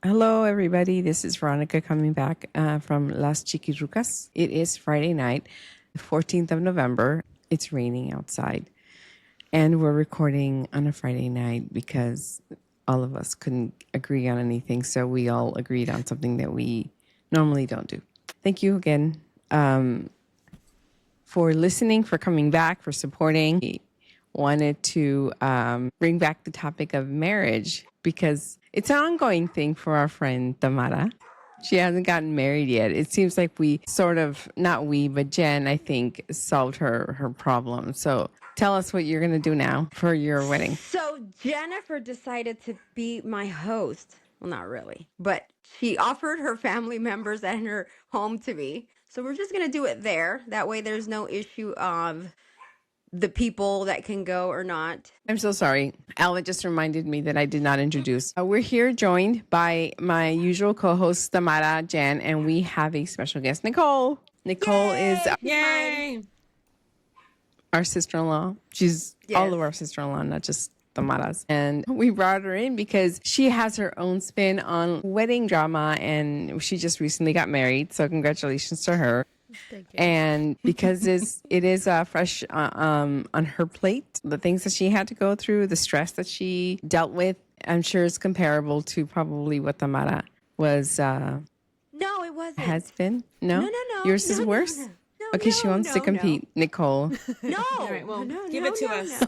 Hello, everybody. This is Veronica coming back from Las Chiquirucas. It is Friday night, 14th of November. It's raining outside. And we're recording on a Friday night because all of us couldn't agree on anything. So we all agreed on something that we normally don't do. Thank you again for listening, for coming back, for supporting. We wanted to bring back the topic of marriage because it's an ongoing thing for our friend Tamara. She hasn't gotten married yet. It seems like we sort of, not we, but Jen, I think, solved her problem. So tell us what you're going to do now for your wedding. So Jennifer decided to be my host. Well, not really, but she offered her family members and her home to me. So we're just going to do it there. That way there's no issue of the people that can go or not. I'm so sorry. Alva just reminded me that I did not introduce. We're here joined by my usual co-host, Tamara, Jen, and we have a special guest, Nicole. Nicole is Yay! our sister-in-law. She's all of our sister-in-law, not just Tamara's. And we brought her in because she has her own spin on wedding drama, and she just recently got married. So congratulations to her. Thank you. And because it is fresh on her plate, the things that she had to go through, the stress that she dealt with, I'm sure is comparable to probably what Tamara was. No, it wasn't. Has been? No? No. Yours is No, worse? No. Okay, she wants to compete. Nicole. No. All right, well, no, give it to us.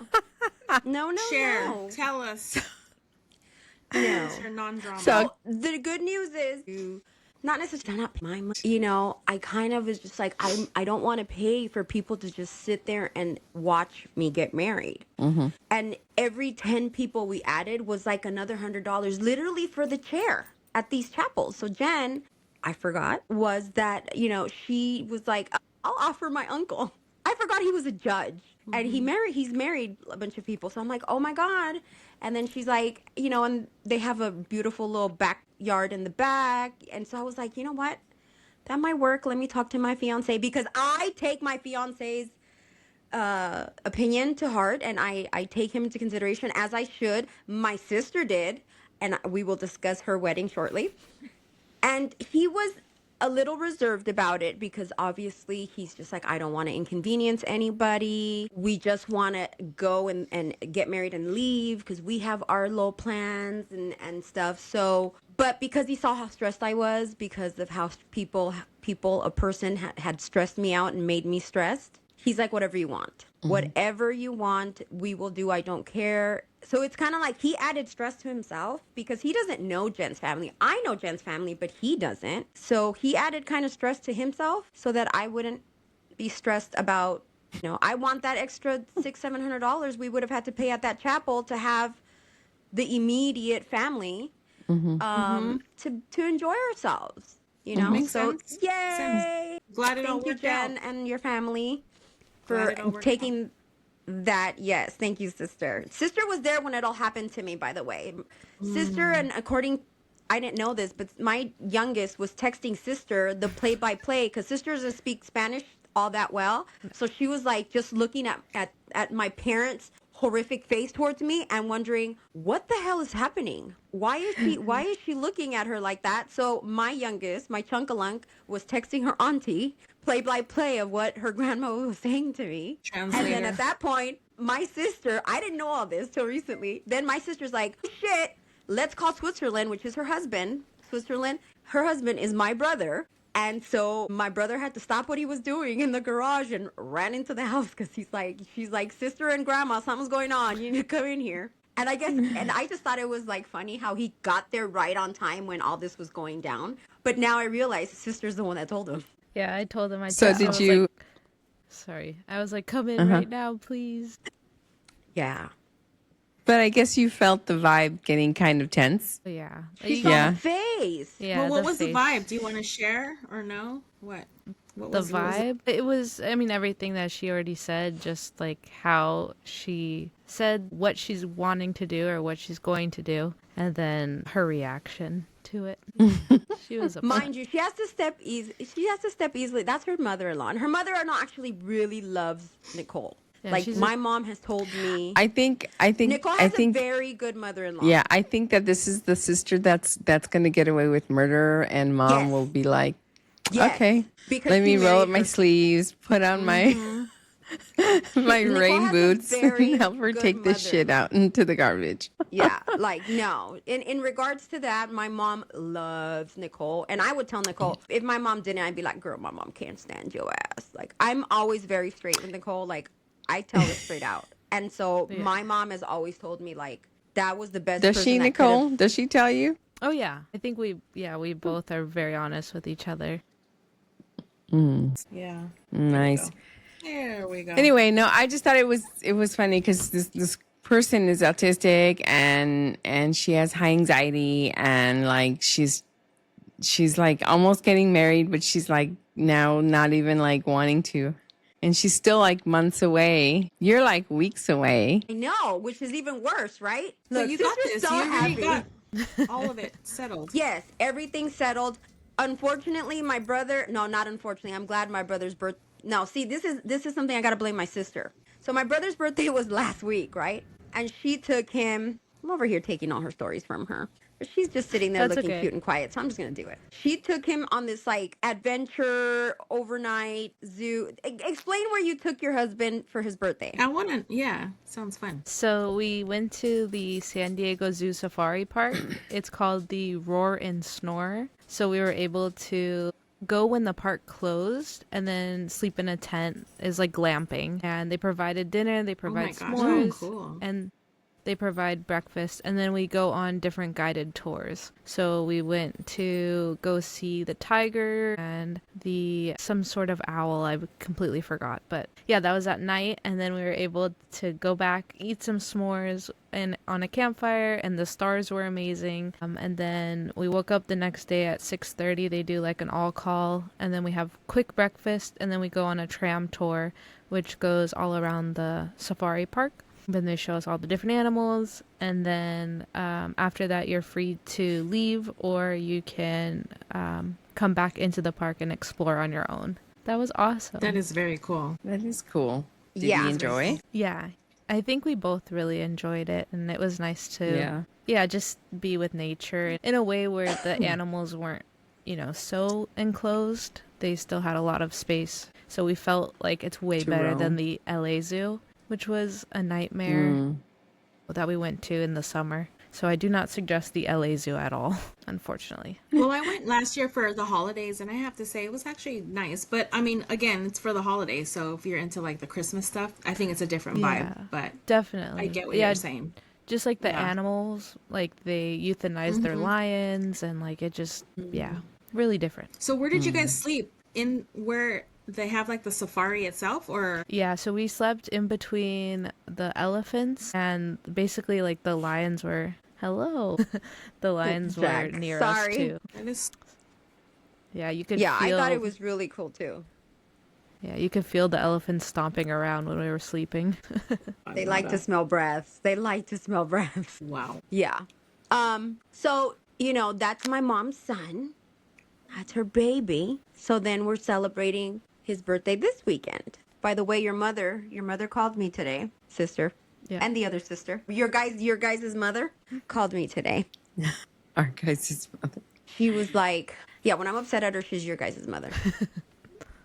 No. Share. No. Tell us. No. It's your non-drama. So The good news is, not necessarily not my money. You know, I kind of was just like, I don't want to pay for people to just sit there and watch me get married. Mm-hmm. And every 10 people we added was like another $100, literally for the chair at these chapels. So Jen, I forgot, was that, you know, she was like, I'll offer my uncle. I forgot he was a judge. And he's married a bunch of people. So I'm like, oh my God. And then she's like, you know, and they have a beautiful little backyard in the back. And so I was like, you know what? That might work. Let me talk to my fiance, because I take my fiance's opinion to heart, and I take him into consideration, as I should. My sister did, and we will discuss her wedding shortly. And he was a little reserved about it because obviously he's just like, I don't want to inconvenience anybody. We just want to go and get married and leave because we have our little plans and stuff. So, but because he saw how stressed I was because of how a person had stressed me out and made me stressed, he's like, whatever you want. Mm-hmm. Whatever you want, we will do. I don't care. So it's kind of like he added stress to himself because he doesn't know Jen's family. I know Jen's family, but he doesn't. So he added kind of stress to himself so that I wouldn't be stressed about, you know, I want that extra $600-700 we would have had to pay at that chapel to have the immediate family to enjoy ourselves, you know? Makes So sense. yay! Glad it all Thank you, worked Jen, out. and your family Glad for it all worked taking that. Yes, thank you, sister. Sister was there when it all happened to me, by the way. Sister, and I didn't know this, but my youngest was texting sister the play-by-play because sister doesn't speak Spanish all that well. So she was like just looking at my parents' horrific face towards me and wondering, what the hell is happening? Why is she looking at her like that? So my youngest, my chunkalunk, was texting her auntie play-by-play of what her grandma was saying to me. Translator. And then at that point, my sister, I didn't know all this till recently. Then my sister's like, shit, let's call Switzerland, which is her husband. Switzerland, her husband is my brother. And so my brother had to stop what he was doing in the garage and ran into the house because she's like, sister and grandma, something's going on. You need to come in here. And I just thought it was like funny how he got there right on time when all this was going down. But now I realize his sister's the one that told him. Yeah, I told him. So did you? Sorry, I was like, come in right now, please. Yeah. But I guess you felt the vibe getting kind of tense. Yeah. She saw the face. Yeah. Well, what was the face. vibe? Do you want to share or no? What The was vibe? It was, I mean, everything that she already said, just like how she said what she's wanting to do or what she's going to do, and then her reaction to it. She was Mind you, she has to step easily. That's her mother-in-law. And her mother-in-law actually really loves Nicole. Yeah, Like she's my mom has told me, I Nicole has a very good mother-in-law. yeah, I think that this is the sister that's going to get away with murder, and mom Yes. will be like, Yes. okay, Because let she me roll up married my her. sleeves, put on my my Nicole rain has a boots, and very help her good take this shit mother-in-law. out into the garbage. Yeah, like no. In regards to that, my mom loves Nicole, and I would tell Nicole if my mom didn't, I'd be like, "Girl, my mom can't stand your ass." Like I'm always very straight with Nicole. Like I tell it straight out, and so Yeah. my mom has always told me like that was the best Does she, person that could have. Nicole? Does she tell you? Oh yeah, I think we both are very honest with each other. Yeah. Nice. There we go. Anyway, no, I just thought it was funny because this person is autistic and she has high anxiety, and like she's like almost getting married, but she's like now not even like wanting to. And she's still like months away. You're like weeks away. I know, which is even worse, right? So Look, you got sister's this. so You already happy. got all of it settled. Yes, everything's settled. Unfortunately, my brother, no, not unfortunately. I'm glad my brother's birth. No, see, this is something I got to blame my sister. So my brother's birthday was last week, right? And she took him. I'm over here taking all her stories from her. But she's just sitting there That's looking okay. cute and quiet, so I'm just gonna do it. She took him on this like adventure overnight zoo. Explain where you took your husband for his birthday. I want to, yeah, sounds fun. So we went to the San Diego Zoo Safari Park. It's called the Roar and Snore. So we were able to go when the park closed and then sleep in a tent is like glamping. And they provided dinner, they provide gosh. Oh, s'mores, cool. and they provide breakfast, and then we go on different guided tours. So we went to go see the tiger and the some sort of owl. I completely forgot, but yeah, that was at night, and then we were able to go back, eat some s'mores and on a campfire, and the stars were amazing. And then we woke up the next day at 6:30. They do like an all call, and then we have quick breakfast, and then we go on a tram tour, which goes all around the safari park. Then they show us all the different animals, and then after that you're free to leave, or you can come back into the park and explore on your own. That was awesome. That is very cool. That is cool. Did Yeah. you enjoy? Yeah, I think we both really enjoyed it, and it was nice to just be with nature in a way where the animals weren't, so enclosed. They still had a lot of space, so we felt like it's way To better roam. than the LA Zoo, which was a nightmare that we went to in the summer. So I do not suggest the LA Zoo at all, unfortunately. Well, I went last year for the holidays, and I have to say it was actually nice. But I mean, again, it's for the holidays, so if you're into like the Christmas stuff, I think it's a different vibe. But Definitely. I get what you're saying. Just like the Yeah. animals, like they euthanize their lions, and like it just, really different. So where did you guys sleep? In where they have like the safari itself, or Yeah, so we slept in between the elephants, and basically like the lions were, hello, the lions were Jack, near sorry. us too. that is Yeah, you could Yeah, feel, I thought it was really cool too. yeah, you could feel the elephants stomping around when we were sleeping. They like to smell breaths. They like to smell breaths. wow. Yeah. So, that's my mom's son. That's her baby. So then we're celebrating his birthday this weekend. By the way, your mother called me today, sister. Yeah. And the other sister. Your guys' mother called me today. Our guys' mother. She was like, yeah, when I'm upset at her, she's your guys' mother.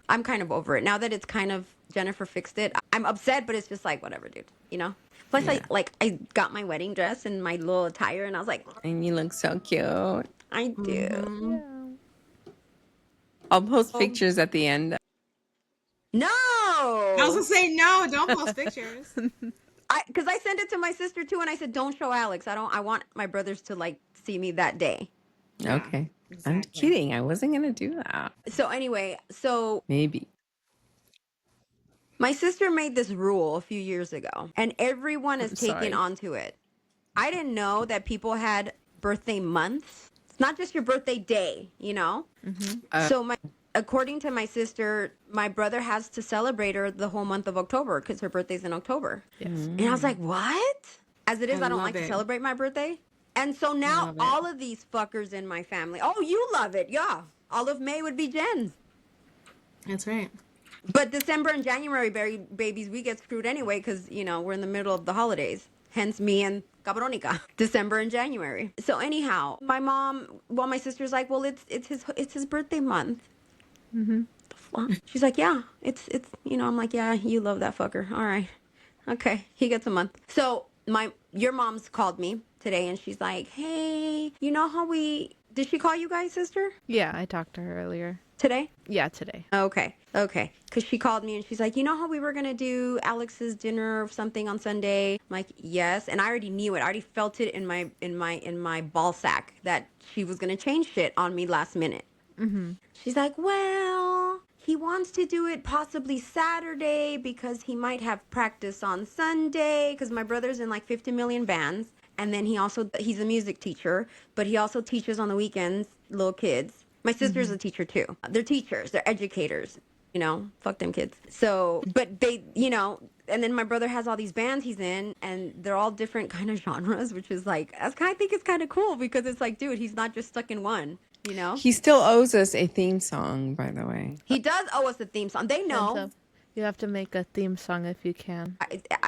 I'm kind of over it. Now that it's kind of Jennifer fixed it, I'm upset, but it's just like, whatever, dude, Plus, I got my wedding dress and my little attire, and I was like, And you look so cute. I do. I'll post pictures at the end. No! I was gonna say no, don't post pictures. Because I sent it to my sister too, and I said, "Don't show Alex. I want my brothers to like see me that day." Yeah, Okay. I'm exactly. kidding. I wasn't going to do that. So anyway, Maybe. my sister made this rule a few years ago, and everyone is taking sorry. onto it. I didn't know that people had birthday months. It's not just your birthday day, So according to my sister, my brother has to celebrate her the whole month of October because her birthday's in October. Yes. And I was like, what? As it is, I I don't love like to it. celebrate my birthday. And so now love it. all of these fuckers in my family, oh, you love it. Yeah. All of May would be Jen's. That's right. But December and January, babies, we get screwed anyway because, we're in the middle of the holidays. Hence me and Cabronica, December and January. So anyhow, my sister's like, well, it's his birthday month. Mm-hmm. The fuck? She's like, yeah, it's I'm like, yeah, you love that fucker. All right. Okay, he gets a month. So your mom's called me today and she's like, hey, did she call you guys, sister? Yeah, I talked to her earlier. Today? Yeah, today. Okay. Because she called me and she's like, you know how we were going to do Alex's dinner or something on Sunday? I'm like, yes. And I already knew it. I already felt it in my ball sack that she was going to change shit on me last minute. Mm-hmm. She's like, well, he wants to do it possibly Saturday because he might have practice on Sunday because my brother's in like 50 million bands. And then he's a music teacher, but he also teaches on the weekends, little kids. My sister's a teacher too. They're teachers. They're educators. Fuck them kids. So, but they, and then my brother has all these bands he's in, and they're all different kind of genres, which is like, I think it's kind of cool because it's like, dude, he's not just stuck in one. He still owes us a theme song, by the way. He does owe us a theme song. They know. So you have to make a theme song if you can.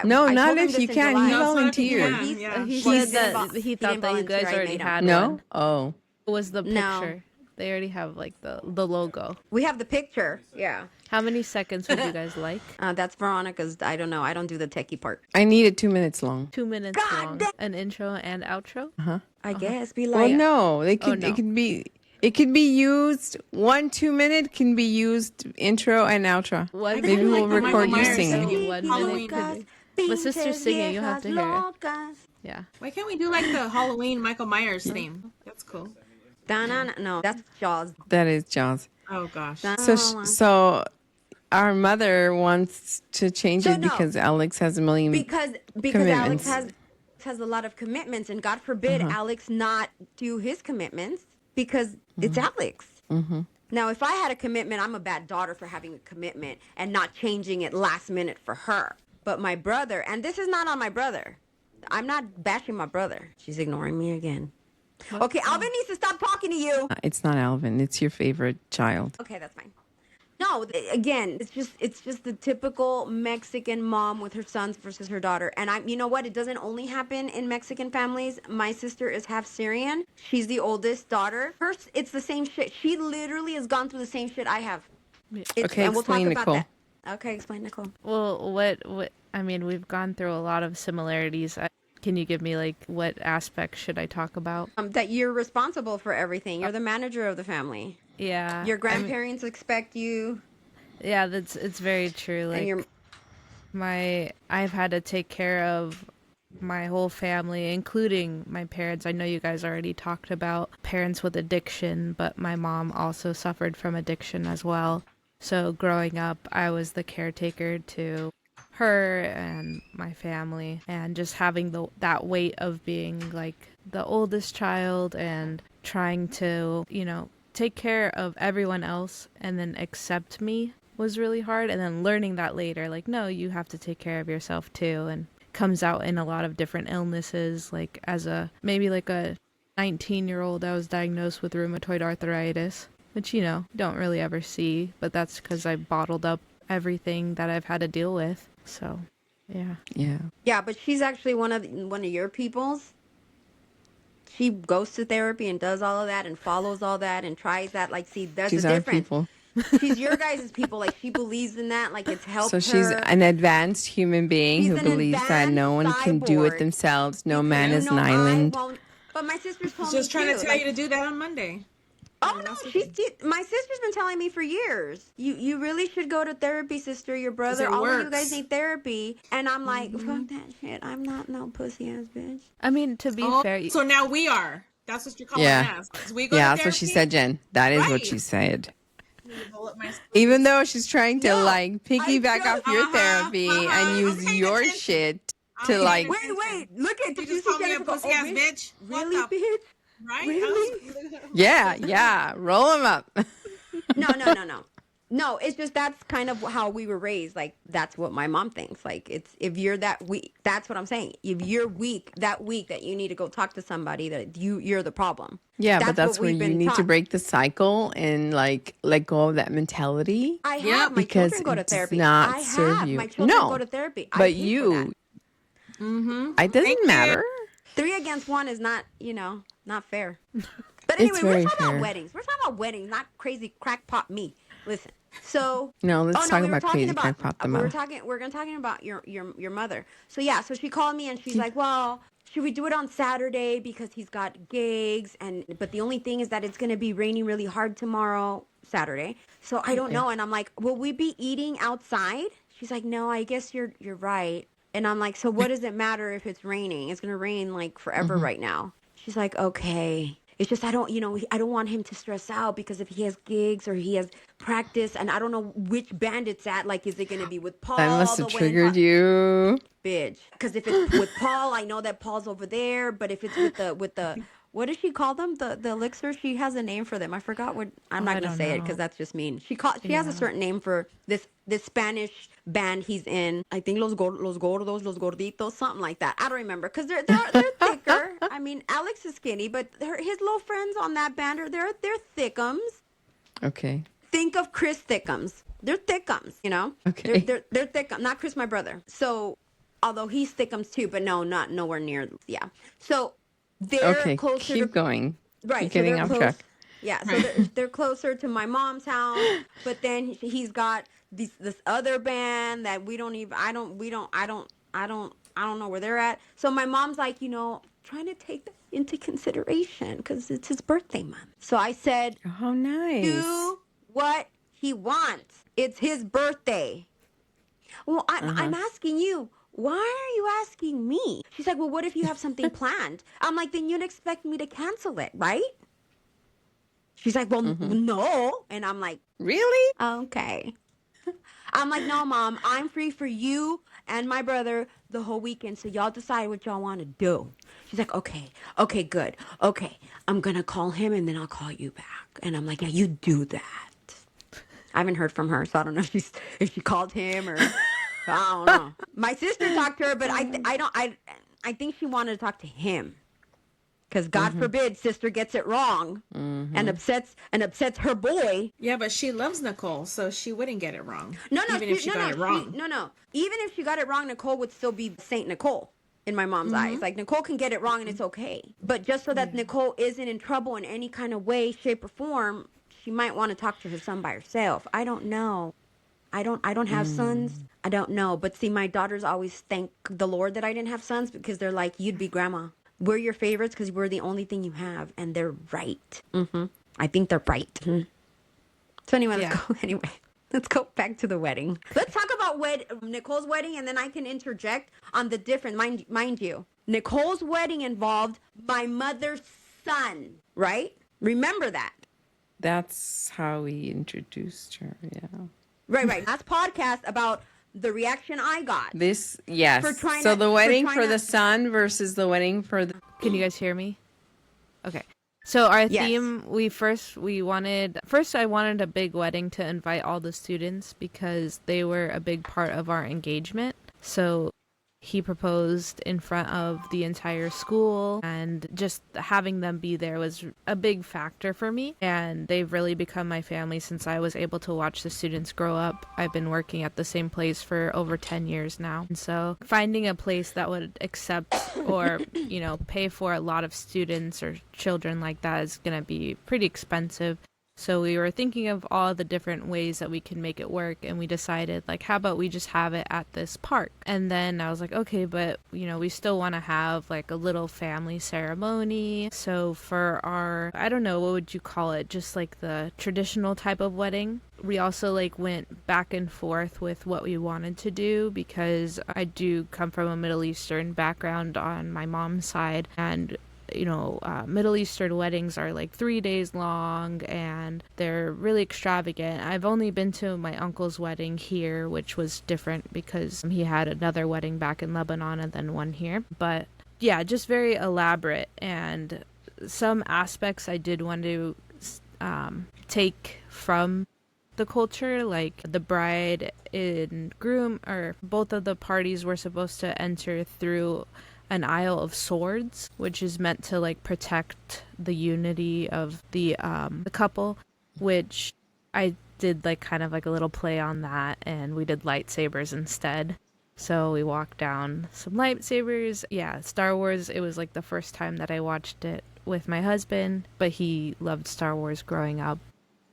No, I not told him if this you in can. July. He No, it's not if you volunteered. can. He's- Yeah. He He said that didn't he didn't thought that you volunteer. guys I already made him. had No? one. Oh. It was the No. picture. They already have like the logo. We have the picture. Yeah. How many seconds would you guys like? That's Veronica's. I don't know. I don't do the techie part. I need it 2 minutes long. 2 minutes God long. damn. An intro and outro? I guess. Be Well, like, no. Oh, no. It could be used 1 2 minute can be used intro and outro. What? Maybe we'll like the record Michael you Myers singing. singing. 1 Halloween. minute. My sister's singing. You'll have to hear it. Yeah. Why can't we do like the Halloween Michael Myers theme? That's cool. No, that's Jaws. That is Jaws. Oh gosh. So our mother wants to change So it no. because Alex has a million. Because Commitments. Alex has a lot of commitments, and God forbid Alex not do his commitments because it's Alex. Now, if I had a commitment, I'm a bad daughter for having a commitment and not changing it last minute for her. But my brother, and this is not on my brother. I'm not bashing my brother. She's ignoring me again. Okay, Alvin needs to stop talking to you. It's not Alvin. It's your favorite child. Okay, that's fine. No, again, it's just the typical Mexican mom with her sons versus her daughter. And you know what? It doesn't only happen in Mexican families. My sister is half Syrian. She's the oldest daughter. It's the same shit. She literally has gone through the same shit I have. Okay, And we'll talk explain, about Nicole. that. Okay, explain, Nicole. Well, what? I mean, we've gone through a lot of similarities. Can you give me like what aspects should I talk about? That you're responsible for everything. You're the manager of the family. Yeah. Your grandparents expect you. Yeah, it's very true. Like And your I've had to take care of my whole family, including my parents. I know you guys already talked about parents with addiction, but my mom also suffered from addiction as well. So growing up, I was the caretaker to her and my family, and just having that weight of being like the oldest child and trying to, take care of everyone else and then accept me was really hard. And then learning that later, like, no, you have to take care of yourself too. And comes out in a lot of different illnesses. Like maybe like a 19-year-old, I was diagnosed with rheumatoid arthritis, which, don't really ever see, but that's because I bottled up everything that I've had to deal with. So, yeah. Yeah, but she's actually one of your people's. She goes to therapy and does all of that and follows all that and tries that. Like, see, there's She's a our difference. people. She's your guys' people. Like, she believes in that. Like, it's helped So her. she's an advanced human being She's who an believes that no one advanced can do it cyborg. themselves. No Because man you is know an I island. won't- But my sister's told Just me trying too. to tell you to do that on Monday. Oh no, my sister's been telling me for years. You really should go to therapy, sister. Your brother, it all of you works. guys need therapy. And I'm like, fuck that shit. I'm not no pussy ass bitch. I mean, to be fair, So now we are. That's what you're calling Yeah. us. 'Cause we go Yeah, to that's what she therapy. said, Jen. That is what Right. she said. Roll up my- Even though she's trying to No, piggyback I off your just- therapy and use I'm paying your attention. shit I'm to paying like. attention. Look at You did just see called me a Jennifer go, pussy ass bitch? bitch. What Really, the- bitch? Right? Really? Yeah, roll them up. No. No, it's just that's kind of how we were raised. Like that's what my mom thinks. Like it's if you're that weak, that's what I'm saying. If you're weak, that you need to go talk to somebody, that you're the problem. Yeah, but That's what that's where we've you been need to taught. break the cycle and like let go of that mentality I Yep. have my because children go to it does therapy. not I serve have you. my children go No, to therapy. I but pay for that. you, Mm-hmm. it Thank doesn't you. matter. 3 against 1 is not, not fair. But It's anyway, we're very talking about fair. weddings. We're talking about weddings, not crazy crackpot me. Listen. So, No, oh let's no, talk we were about talking crazy about crackpot the we were mother. talking we're gonna talking about your mother. So yeah, so she called me and she's like, well, should we do it on Saturday because he's got gigs but the only thing is that it's gonna be raining really hard tomorrow, Saturday. So I don't Okay. know. And I'm like, will we be eating outside? She's like, no, I guess you're right. And I'm like, so what does it matter if it's raining? It's gonna rain like forever right now. She's like, okay. It's just I don't want him to stress out because if he has gigs or he has practice and I don't know which band it's at. Like, is it gonna be with That Paul must the have way in triggered you. bitch? Because if it's with Paul, I know that Paul's over there. But if it's with the what does she call them? The elixir. She has a name for them. I forgot what. I'm Oh, not I gonna don't say it because know. that's just mean. She has a Yeah. certain name for this Spanish band he's in. I think los gordos, los gorditos, something like that. I don't remember because they're thicker. I mean, Alex is skinny, but his little friends on that band are they're thickums. Okay. Think of Chris Thickums. They're Thickums, Okay. They're Thickums, not Chris, my brother. So, although he's Thickums too, but no, not nowhere near. Yeah. So they're Okay. closer to Keep going. Keep right. So getting they're off close. track. Yeah. So they're closer to my mom's house, but then he's got this other band that we don't even. I don't know where they're at. So my mom's like, trying to take that into consideration because it's his birthday month. So I said, Oh, nice. do what he wants. It's his birthday. Well, I'm asking you. Why are you asking me? She's like, well, what if you have something planned? I'm like, then you'd expect me to cancel it, right? She's like, well, no. And I'm like, Really? okay. I'm like, no, Mom, I'm free for you and my brother the whole weekend. So y'all decide what y'all want to do. She's like, okay, good. Okay, I'm going to call him and then I'll call you back. And I'm like, yeah, you do that. I haven't heard from her, so I don't know if she called him or I don't know. My sister talked to her, but I think she wanted to talk to him. Because God forbid sister gets it wrong and upsets her boy. Yeah, but she loves Nicole, so she wouldn't get it wrong. No, even if she got it wrong. No. Even if she got it wrong, Nicole would still be Saint Nicole in my mom's eyes. Like Nicole can get it wrong and it's okay. But just so that Nicole isn't in trouble in any kind of way, shape, or form, she might want to talk to her son by herself. I don't know. I don't have sons. I don't know. But see, my daughters always thank the Lord that I didn't have sons because they're like, you'd be grandma. We're your favorites because we're the only thing you have. And they're right. I think they're right. So anyway, let's go back to the wedding. Let's talk about Nicole's wedding, and then I can interject on the difference. Mind you, Nicole's wedding involved my mother's son, right? Remember that. That's how we introduced her. Yeah. Right. Last podcast about the reaction I got. This, yes. For trying So to- the for wedding trying for to- the son versus the wedding for the. Can you guys hear me? Okay. So our Yes. theme, I wanted a big wedding to invite all the students because they were a big part of our engagement. So he proposed in front of the entire school, and just having them be there was a big factor for me. And they've really become my family since I was able to watch the students grow up. I've been working at the same place for over 10 years now. And so finding a place that would accept or, pay for a lot of students or children like that is going to be pretty expensive. So we were thinking of all the different ways that we can make it work, and we decided, how about we just have it at this park? And then I was like, okay, but, we still want to have, a little family ceremony. So for our, I don't know, what would you call it? Just, the traditional type of wedding. We also, went back and forth with what we wanted to do because I do come from a Middle Eastern background on my mom's side, and Middle Eastern weddings are 3 days long and they're really extravagant. I've only been to my uncle's wedding here, which was different because he had another wedding back in Lebanon and then one here. But yeah, just very elaborate, and some aspects I did want to take from The culture, like the bride and groom, or both of the parties were supposed to enter through an aisle of swords, which is meant to like protect the unity of the couple, which I did like kind of like a little play on that, and we did lightsabers instead. So we walked down some lightsabers. Yeah, Star Wars, it was like the first time that I watched it with my husband, but he loved Star Wars growing up.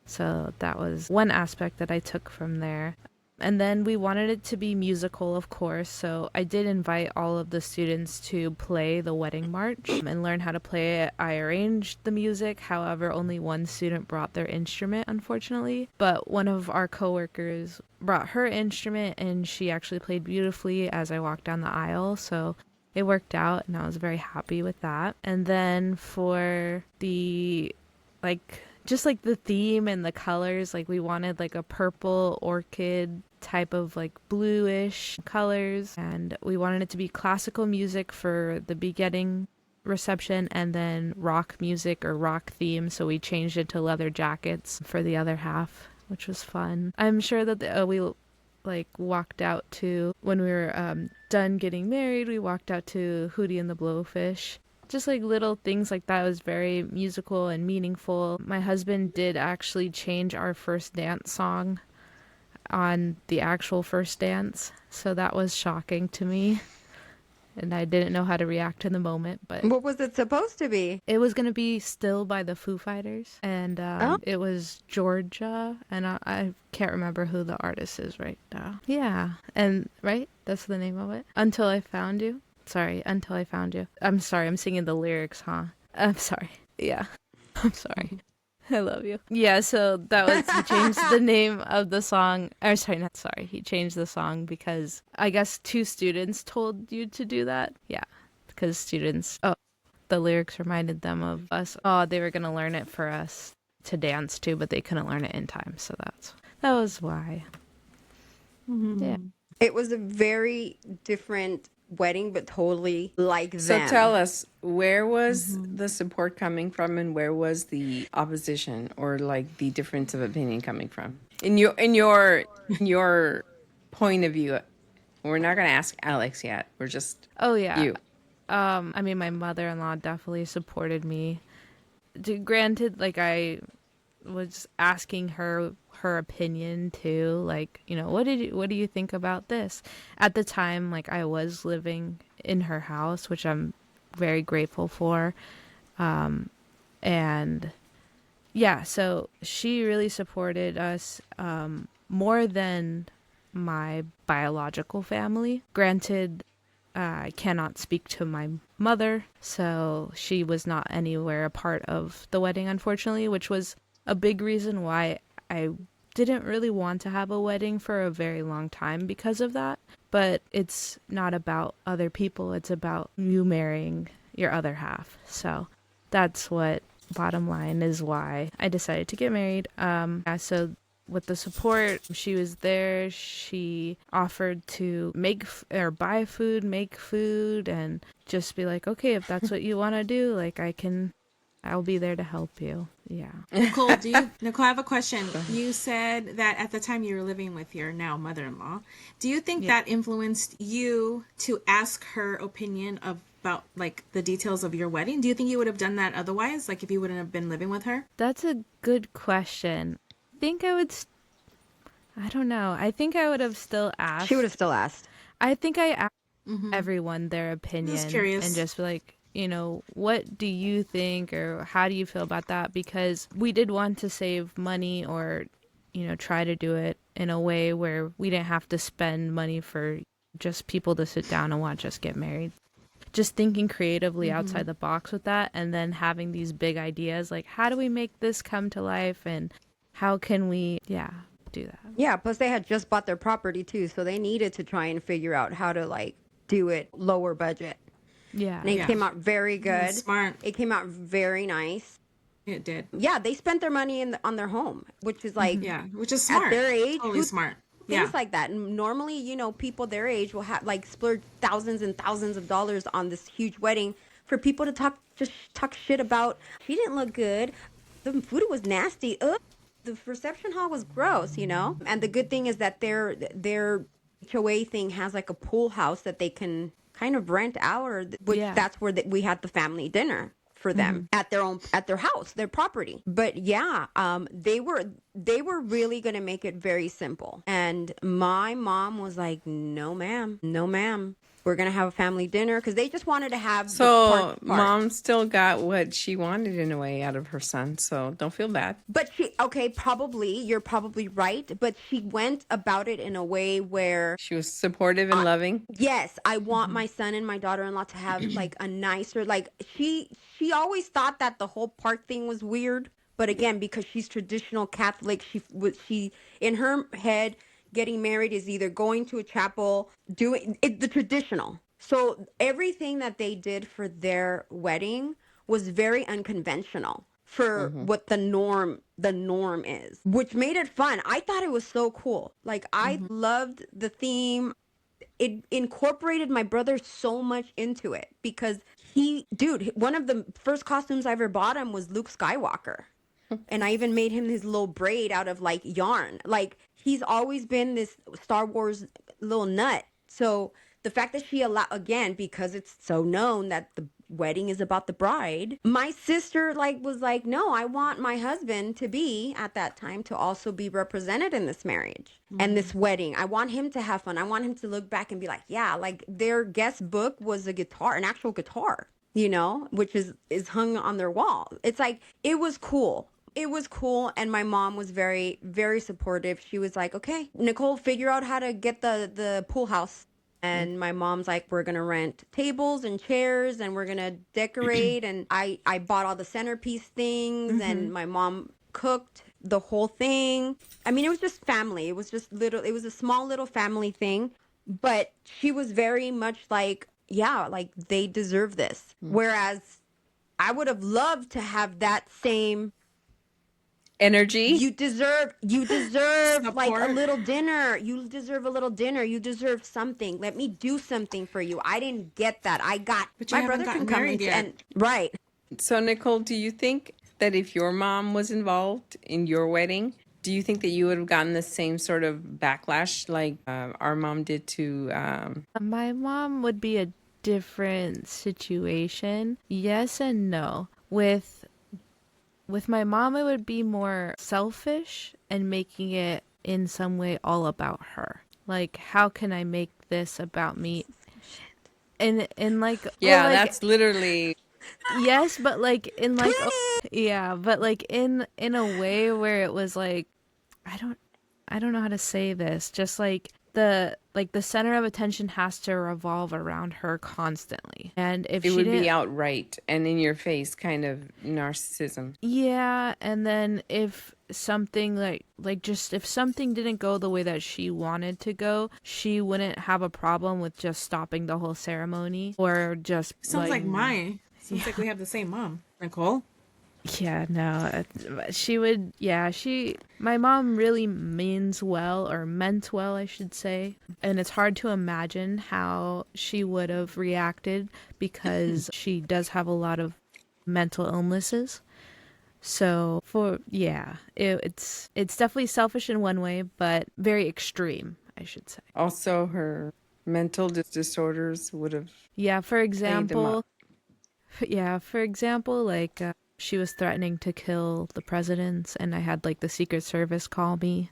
So that was one aspect that I took from there. And then we wanted it to be musical, of course. So I did invite all of the students to play the wedding march and learn how to play it. I arranged the music. However, only one student brought their instrument, unfortunately. But one of our coworkers brought her instrument, and she actually played beautifully as I walked down the aisle. So it worked out, and I was very happy with that. And then for the, like, just like the theme and the colors, like we wanted like a purple orchid type of like bluish colors, and we wanted it to be classical music for the beginning reception and then rock music or rock theme, so we changed it to leather jackets for the other half, which was fun. I'm sure that we like walked out to, when we were done getting married, we walked out to Hootie and the Blowfish. Just like little things like that was very musical and meaningful. My husband did actually change our first dance song on the actual first dance, so that was shocking to me. And I didn't know how to react in the moment, but What was it supposed to be? it was going to be Still by the Foo Fighters, and it was Georgia, and I can't remember who the artist is right now. Yeah, and right? That's the name of it. Until I Found You. Sorry, Until I Found You. I'm sorry, I'm singing the lyrics, huh? I'm sorry. Yeah, I'm sorry. I love you. Yeah, so that was, he changed the name of the song. Or sorry, not sorry. He changed the song because I guess 2 students told you to do that. Yeah, because students, the lyrics reminded them of us. Oh, they were going to learn it for us to dance to, but they couldn't learn it in time. So that was why. Mm-hmm. Yeah. It was a very different wedding, but totally like them. So tell us, where was the support coming from, and where was the opposition or like the difference of opinion coming from? In your point of view. We're not going to ask Alex yet. We're just you. I mean, my mother-in-law definitely supported me. Granted, like I was asking her opinion too, like, you know, what do you think about this? At the time, like, I was living in her house, which I'm very grateful for, and yeah, so she really supported us more than my biological family. Granted, I cannot speak to my mother, so she was not anywhere a part of the wedding, unfortunately, which was a big reason why I didn't really want to have a wedding for a very long time because of that. But it's not about other people, it's about you marrying your other half. So that's what, bottom line, is why I decided to get married. So with the support, she was there. She offered to make or buy food, make food, and just be like, okay, if that's what you want to do, like I'll be there to help you. Yeah. Nicole, Nicole, I have a question. You said that at the time you were living with your now mother-in-law. Do you think that influenced you to ask her opinion about like the details of your wedding? Do you think you would have done that otherwise, like if you wouldn't have been living with her? That's a good question. I think I would, I don't know. I think I would have still asked. She would have still asked. I think I asked everyone their opinion. Just curious. And just be like, you know, what do you think, or how do you feel about that? Because we did want to save money, or, you know, try to do it in a way where we didn't have to spend money for just people to sit down and watch us get married. Just thinking creatively outside the box with that, and then having these big ideas like, how do we make this come to life, and how can we do that? Yeah, plus they had just bought their property too, so they needed to try and figure out how to like do it lower budget. Yeah. And it came out very good. Smart. It came out very nice. It did. Yeah, they spent their money on their home, which is like, Yeah, which is smart. at their age, Totally smart. Things like that. And normally, you know, people their age will have like splurge thousands and thousands of dollars on this huge wedding for people to talk shit about. She didn't look good. The food was nasty. Ugh. the reception hall was gross, you know? And the good thing is that their HOA thing has like a pool house that they can kind of rent out, or which Yeah. that's where we had the family dinner for them at their house, their property. But yeah, they were really gonna make it very simple. And my mom was like, "No, ma'am, no, ma'am. We're gonna have a family dinner," because they just wanted to have the So part. mom still got what she wanted in a way out of her son. So don't feel bad. But you're probably right. But she went about it in a way where, She was supportive and loving. yes, I want my son and my daughter-in-law to have like a nicer, like she always thought that the whole park thing was weird. But again, because she's traditional Catholic, she in her head, getting married is either going to a chapel, doing it, the traditional. So everything that they did for their wedding was very unconventional for what the norm is, which made it fun. I thought it was so cool. Like, I loved the theme. It incorporated my brother so much into it because one of the first costumes I ever bought him was Luke Skywalker. And I even made him his little braid out of like yarn. Like, he's always been this Star Wars little nut. So the fact that she allowed, again, because it's so known that the wedding is about the bride, my sister was like, no, I want my husband to be, at that time, to also be represented in this marriage and this wedding. I want him to have fun. I want him to look back and be like, yeah, like their guest book was a guitar, an actual guitar, which is hung on their wall. It's like, it was cool. It was cool, and my mom was very, very supportive. She was like, okay, Nicole, figure out how to get the pool house. And my mom's like, we're going to rent tables and chairs, and we're going to decorate. And I bought all the centerpiece things, and my mom cooked the whole thing. I mean, it was just family. It was just it was a small little family thing. But she was very much like, yeah, like they deserve this. Whereas I would have loved to have that same Energy. You deserve like a Support. little dinner. You deserve a little dinner. You deserve something. Let me do something for you. I didn't get that. But you haven't gotten married yet. and right. So Nicole, do you think that if your mom was involved in your wedding, do you think that you would have gotten the same sort of backlash like our mom did to My mom would be a different situation. Yes and no. With my mom, it would be more selfish and making it in some way all about her. Like, how can I make this about me? And like, yeah, well, like, that's literally yes, but like in like yeah, but like in a way where it was like, I don't know how to say this. Just like the center of attention has to revolve around her constantly. And if it she would didn't, be outright and in your face kind of narcissism. yeah, and then if something just if something didn't go the way that she wanted to go, she wouldn't have a problem with just stopping the whole ceremony or just Sounds like mine. Seems like we have the same mom, Nicole. yeah, no, she would, yeah, my mom really means well, or meant well, I should say. And it's hard to imagine how she would have reacted because she does have a lot of mental illnesses. So it's definitely selfish in one way, but very extreme, I should say. Also, her mental disorders would have. Yeah, for up. example, like she was threatening to kill the presidents, and I had like the Secret Service call me,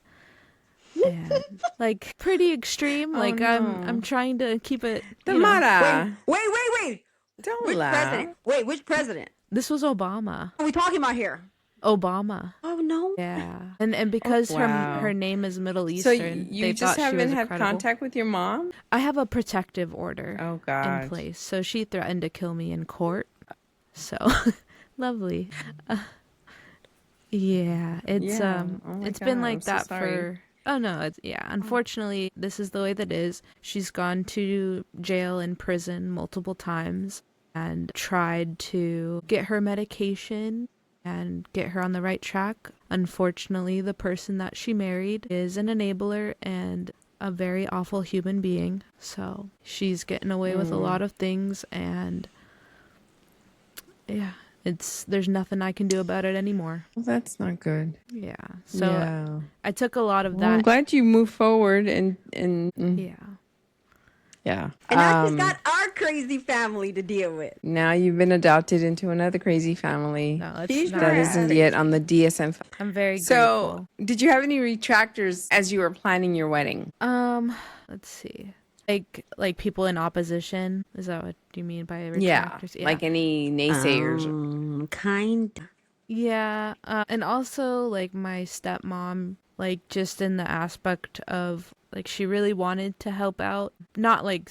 and like pretty extreme. Like I'm trying to keep it. Tamara, Wait. don't Which laugh. president? Wait, which president This was Obama. are we talking about here? Obama. Oh, no. Yeah, and because wow. her name is Middle So Eastern, you they just thought she haven't was had credible. contact with your mom? I have a protective order Oh God. in place, so she threatened to kill me in court. So lovely. Yeah, it's Yeah. Oh my it's been God, like I'm so that sorry. for. Oh no, it's yeah. Unfortunately, this is the way that it is. She's gone to jail and prison multiple times and tried to get her medication and get her on the right track. Unfortunately, the person that she married is an enabler and a very awful human being. So she's getting away with a lot of things, and yeah, there's nothing I can do about it anymore. Well, that's not good. Yeah. So Yeah. I took a lot of Well, I'm that. glad you moved forward and Yeah. yeah. And now she's got our crazy family to deal with. Now you've been adopted into another crazy family No, it's She's not. that right. isn't yet on the DSM. I'm very So, grateful. did you have any retractors as you were planning your wedding? Let's see. Like people in opposition. Is that what you mean by Yeah, retractors? like any naysayers. Kind. Yeah, and also like my stepmom, like just in the aspect of like she really wanted to help out, not like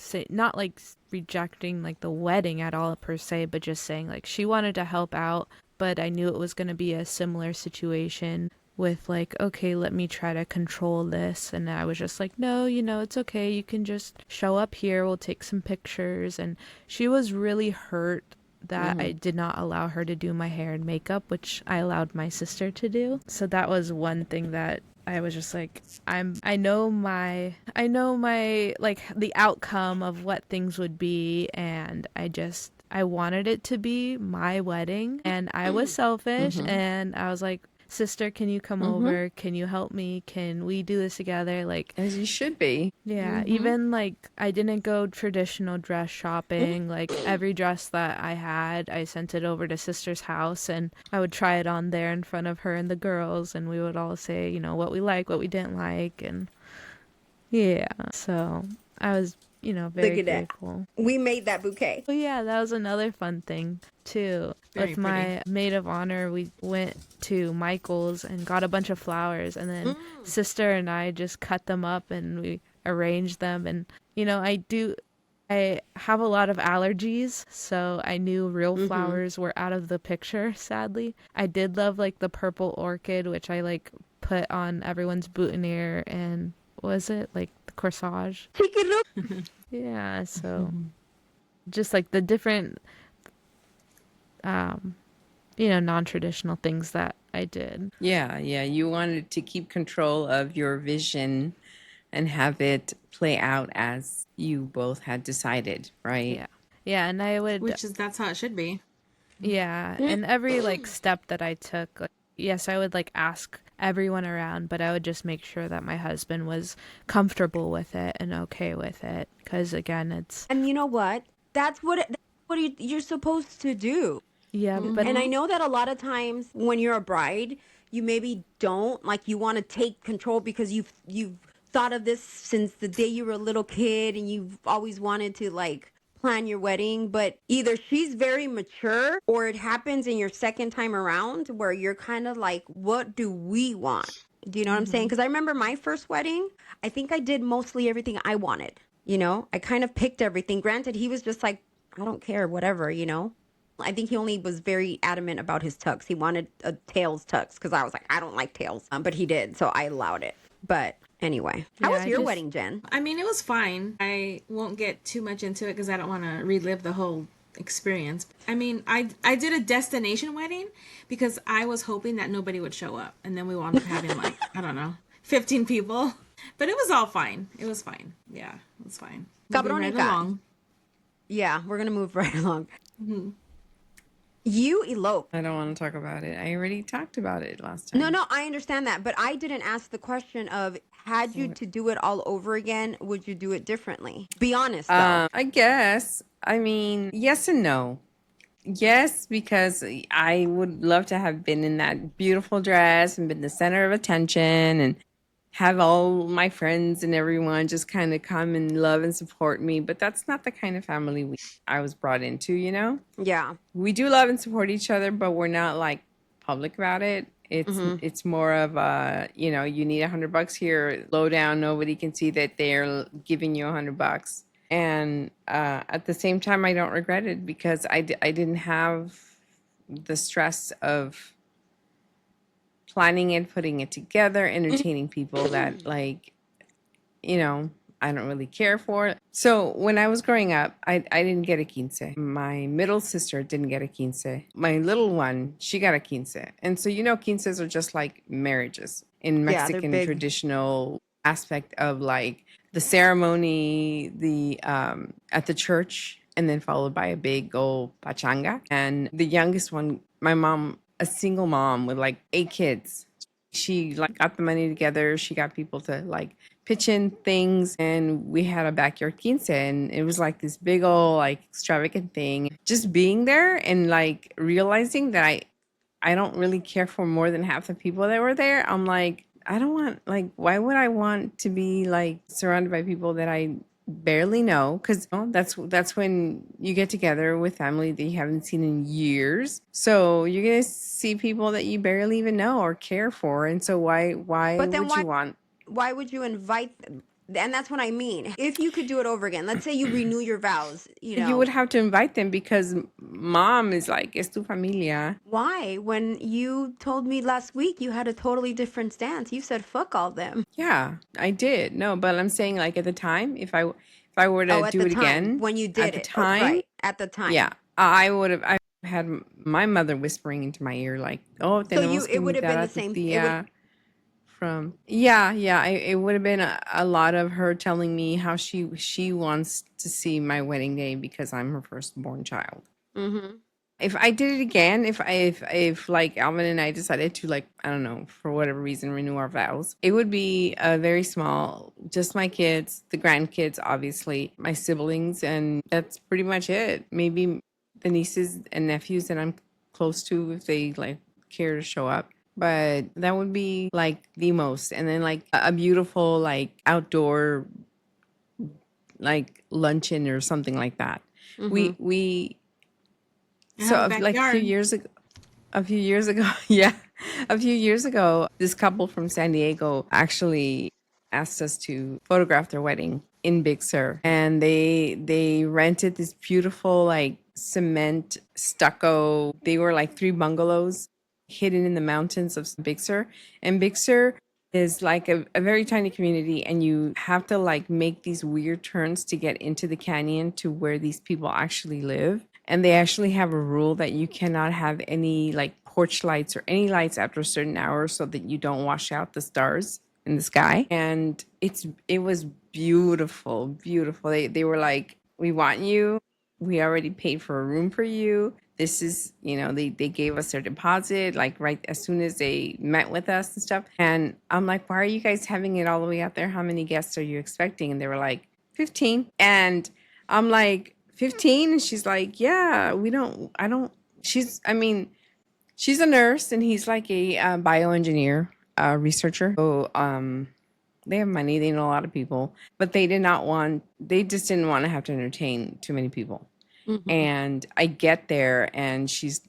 rejecting like the wedding at all per se, but just saying like she wanted to help out, but I knew it was going to be a similar situation with like, okay, let me try to control this. And I was just like, no, it's okay. You can just show up here. We'll take some pictures. And she was really hurt that I did not allow her to do my hair and makeup, which I allowed my sister to do. So that was one thing that I was just like, I know my like the outcome of what things would be, and I wanted it to be my wedding, and I was selfish, and I was like, sister, can you come over? Can you help me? Can we do this together? Like, As you should be. yeah, even like I didn't go traditional dress shopping. Like every dress that I had, I sent it over to sister's house and I would try it on there in front of her and the girls, and we would all say, what we like, what we didn't like, and yeah. So I was, very Look at that. grateful. We made that bouquet. But yeah, that was another fun thing too. Very With my maid of honor, we went to Michael's and got a bunch of flowers, and then sister and I just cut them up and we arranged them. And I have a lot of allergies, so I knew real flowers were out of the picture, sadly. I did love like the purple orchid, which I like put on everyone's boutonniere, and was it like the corsage? Yeah, so just like the different non-traditional things that I did. Yeah, you wanted to keep control of your vision and have it play out as you both had decided, right? Yeah, and I would That's how it should be. yeah, and every like step that I took, like, yes, I would like ask everyone around, but I would just make sure that my husband was comfortable with it and okay with it, because again, it's And you know what? That's what you're supposed to do. yeah, but And I know that a lot of times when you're a bride, you maybe don't like you want to take control because you've thought of this since the day you were a little kid and you've always wanted to like plan your wedding, but either she's very mature or it happens in your second time around where you're kind of like, what do we want? Do you know what I'm saying? Because I remember my first wedding, I think I did mostly everything I wanted. I kind of picked everything. Granted, he was just like, I don't care, whatever. I think he only was very adamant about his tux. He wanted a tails tux because I was like, I don't like tails. But he did, so I allowed it. But anyway, how Yeah, was I your just- wedding, Jen? I mean, it was fine. I won't get too much into it because I don't want to relive the whole experience. I mean, I did a destination wedding because I was hoping that nobody would show up. And then we wound up having like, I don't know, 15 people. But it was all fine. It was fine. Yeah, it was fine. Moving right Cabronica. along. Yeah, we're going to move right along. You eloped. I don't want to talk about it. I already talked about it last time. No, I understand that. But I didn't ask the question of, had you to do it all over again, would you do it differently? Be honest, though. I guess. I mean, yes and no. Yes, because I would love to have been in that beautiful dress and been the center of attention and have all my friends and everyone just kind of come and love and support me. But that's not the kind of family I was brought into. Yeah. We do love and support each other, but we're not like public about it. It's more of you need $100 here, low down, nobody can see that they're giving you $100. And at the same time, I don't regret it because I didn't have the stress of planning it, putting it together, entertaining people that I don't really care for. So when I was growing up, I didn't get a quince. My middle sister didn't get a quince. My little one, she got a quince. And so, quinces are just like marriages in Yeah, they're Mexican big. traditional aspect of like the ceremony, the at the church, and then followed by a big old pachanga. And the youngest one, my mom, a single mom with like 8 kids. She like got the money together. She got people to like pitch in things, and we had a backyard quince, and it was like this big old like extravagant thing. Just being there and like realizing that I don't really care for more than half the people that were there. I'm like, I don't want, like, why would I want to be like surrounded by people that I barely know? Because that's when you get together with family that you haven't seen in years. So you're gonna see people that you barely even know or care for. And so why But then would you want? why would you invite them? And that's what I mean. If you could do it over again, let's say you renew your vows, You would have to invite them because mom is like, es tu familia. why? When you told me last week you had a totally different stance. You said fuck all them. Yeah, I did. No, but I'm saying like at the time, if I were to Oh, at do the it time again, when you at did the it. Oh, time, right. At the time. yeah, I had my mother whispering into my ear like, "Oh, So tenemos que it would have invitar been a the tu same. It would. tía from." Yeah. It would have been a lot of her telling me how she wants to see my wedding day because I'm her firstborn child. Mm-hmm. If I did it again, if like Alvin and I decided to, like, I don't know, for whatever reason, renew our vows, it would be very small, just my kids, the grandkids, obviously, my siblings, and that's pretty much it. Maybe the nieces and nephews that I'm close to, if they like care to show up. But that would be like the most. And then like a beautiful like outdoor like luncheon or something like that. Mm-hmm. We And have a like backyard. a few years ago, yeah, a few years ago, this couple from San Diego actually asked us to photograph their wedding in Big Sur, and they rented this beautiful like cement stucco. They were like 3 bungalows hidden in the mountains of Big Sur, and Big Sur is like a very tiny community, and you have to like make these weird turns to get into the canyon to where these people actually live. And they actually have a rule that you cannot have any like porch lights or any lights after a certain hour so that you don't wash out the stars in the sky. And it was beautiful, beautiful. They were like, we want you. We already paid for a room for you. This is, they gave us their deposit, like right as soon as they met with us and stuff. And I'm like, why are you guys having it all the way out there? How many guests are you expecting? And they were like, 15. And I'm like, 15? And she's like, yeah, she's a nurse and he's like a bioengineer, researcher. So, they have money, they know a lot of people, but they just didn't want to have to entertain too many people. Mm-hmm. And I get there and she's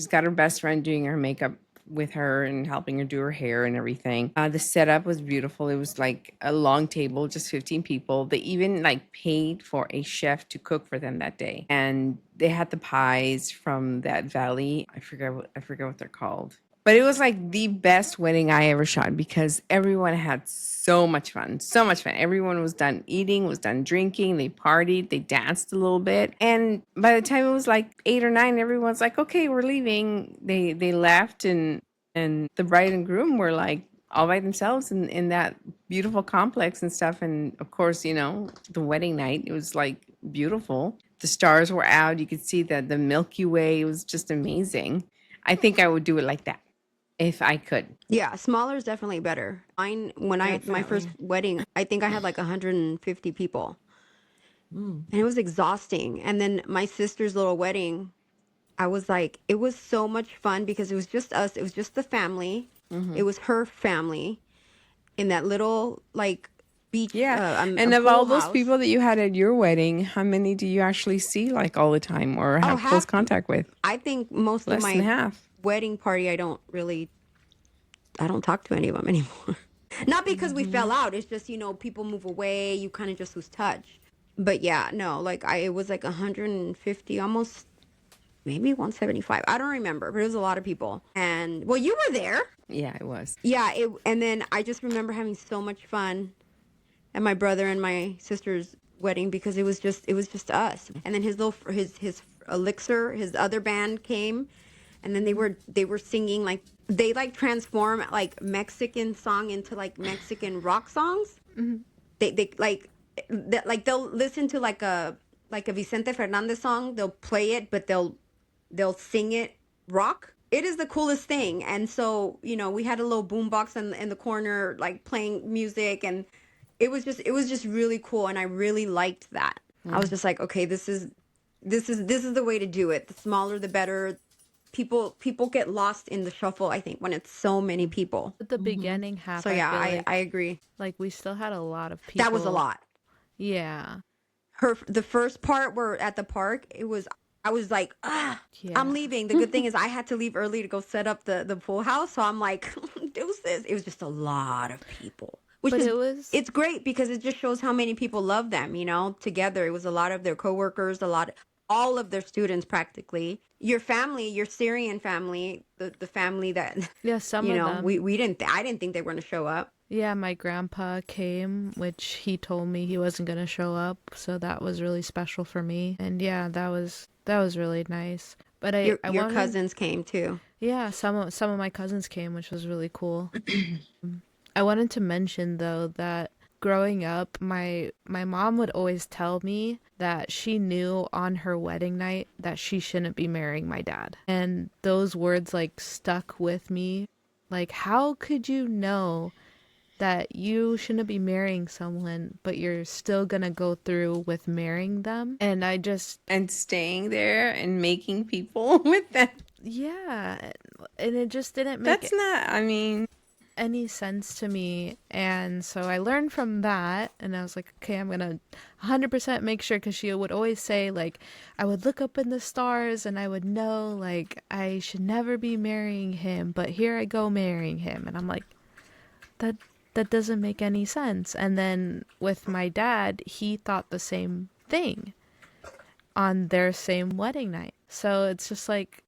got her best friend doing her makeup with her and helping her do her hair and everything. The setup was beautiful. It was like a long table, just 15 people. They even like paid for a chef to cook for them that day. And they had the pies from that valley. I forget what they're called. But it was like the best wedding I ever shot because everyone had so much fun. So much fun. Everyone was done eating, was done drinking. They partied, they danced a little bit. And by the time it was like 8 or 9, everyone's like, okay, we're leaving. They left and the bride and groom were like all by themselves in that beautiful complex and stuff. And of course, the wedding night, it was like beautiful. The stars were out. You could see the Milky Way. It was just amazing. I think I would do it like that if I could. Yeah, smaller is definitely better. Mine, when my first wedding, I think I had like 150 people, and it was exhausting. And then my sister's little wedding, I was like, it was so much fun because it was just us. It was just the family. It was her family in that little like beach. Yeah. A And of pool all those house. people that you had at your wedding, how many do you actually see like all the time or have close half. contact with? I think most Less of than my half. wedding party, I don't talk to any of them anymore. Not because we fell out. It's just, people move away. You kind of just lose touch. But yeah, no, like it was like 150, almost maybe 175. I don't remember, but it was a lot of people. And well, you were there. Yeah, it was. Yeah. And then I just remember having so much fun at my brother and my sister's wedding because it was just us. And then his elixir, his other band came, and then they were singing like they like transform like Mexican song into like Mexican rock songs. They like they'll listen to like like a Vicente Fernandez song, they'll play it, but they'll sing it rock. It is the coolest thing. And so, we had a little boom box in the corner, like playing music, and it was just really cool, and I really liked that. I was just like, okay, this is the way to do it. The smaller the better. People get lost in the shuffle, I think, when it's so many people. At the beginning half, So I yeah, feel I agree. like we still had a lot of people. That was a lot. Yeah. The first part where at the park, I was like, Yeah. I'm leaving. The good thing is I had to leave early to go set up the pool house. So I'm like, deuces. It was just a lot of people. But It's great because it just shows how many people love them, together. It was a lot of their coworkers, all of their students practically. Your family, your Syrian family, the family that, Yeah, some of them. I didn't think they were going to show up. Yeah, my grandpa came, which he told me he wasn't going to show up, so that was really special for me. And yeah, that was really nice. But Your wanted, cousins came too. yeah, some of my cousins came, which was really cool. I wanted to mention though that growing up, my mom would always tell me that she knew on her wedding night that she shouldn't be marrying my dad. And those words like stuck with me. Like, how could you know that you shouldn't be marrying someone, but you're still gonna go through with marrying them? And And staying there and making people with them. yeah, and it just didn't make That's not, I mean, any sense to me. And so I learned from that, and I was like, okay, I'm gonna 100% make sure, because she would always say, like, I would look up in the stars and I would know, like, I should never be marrying him, but here I go marrying him. And I'm like, that doesn't make any sense. And then with my dad, he thought the same thing on their same wedding night. So it's just like,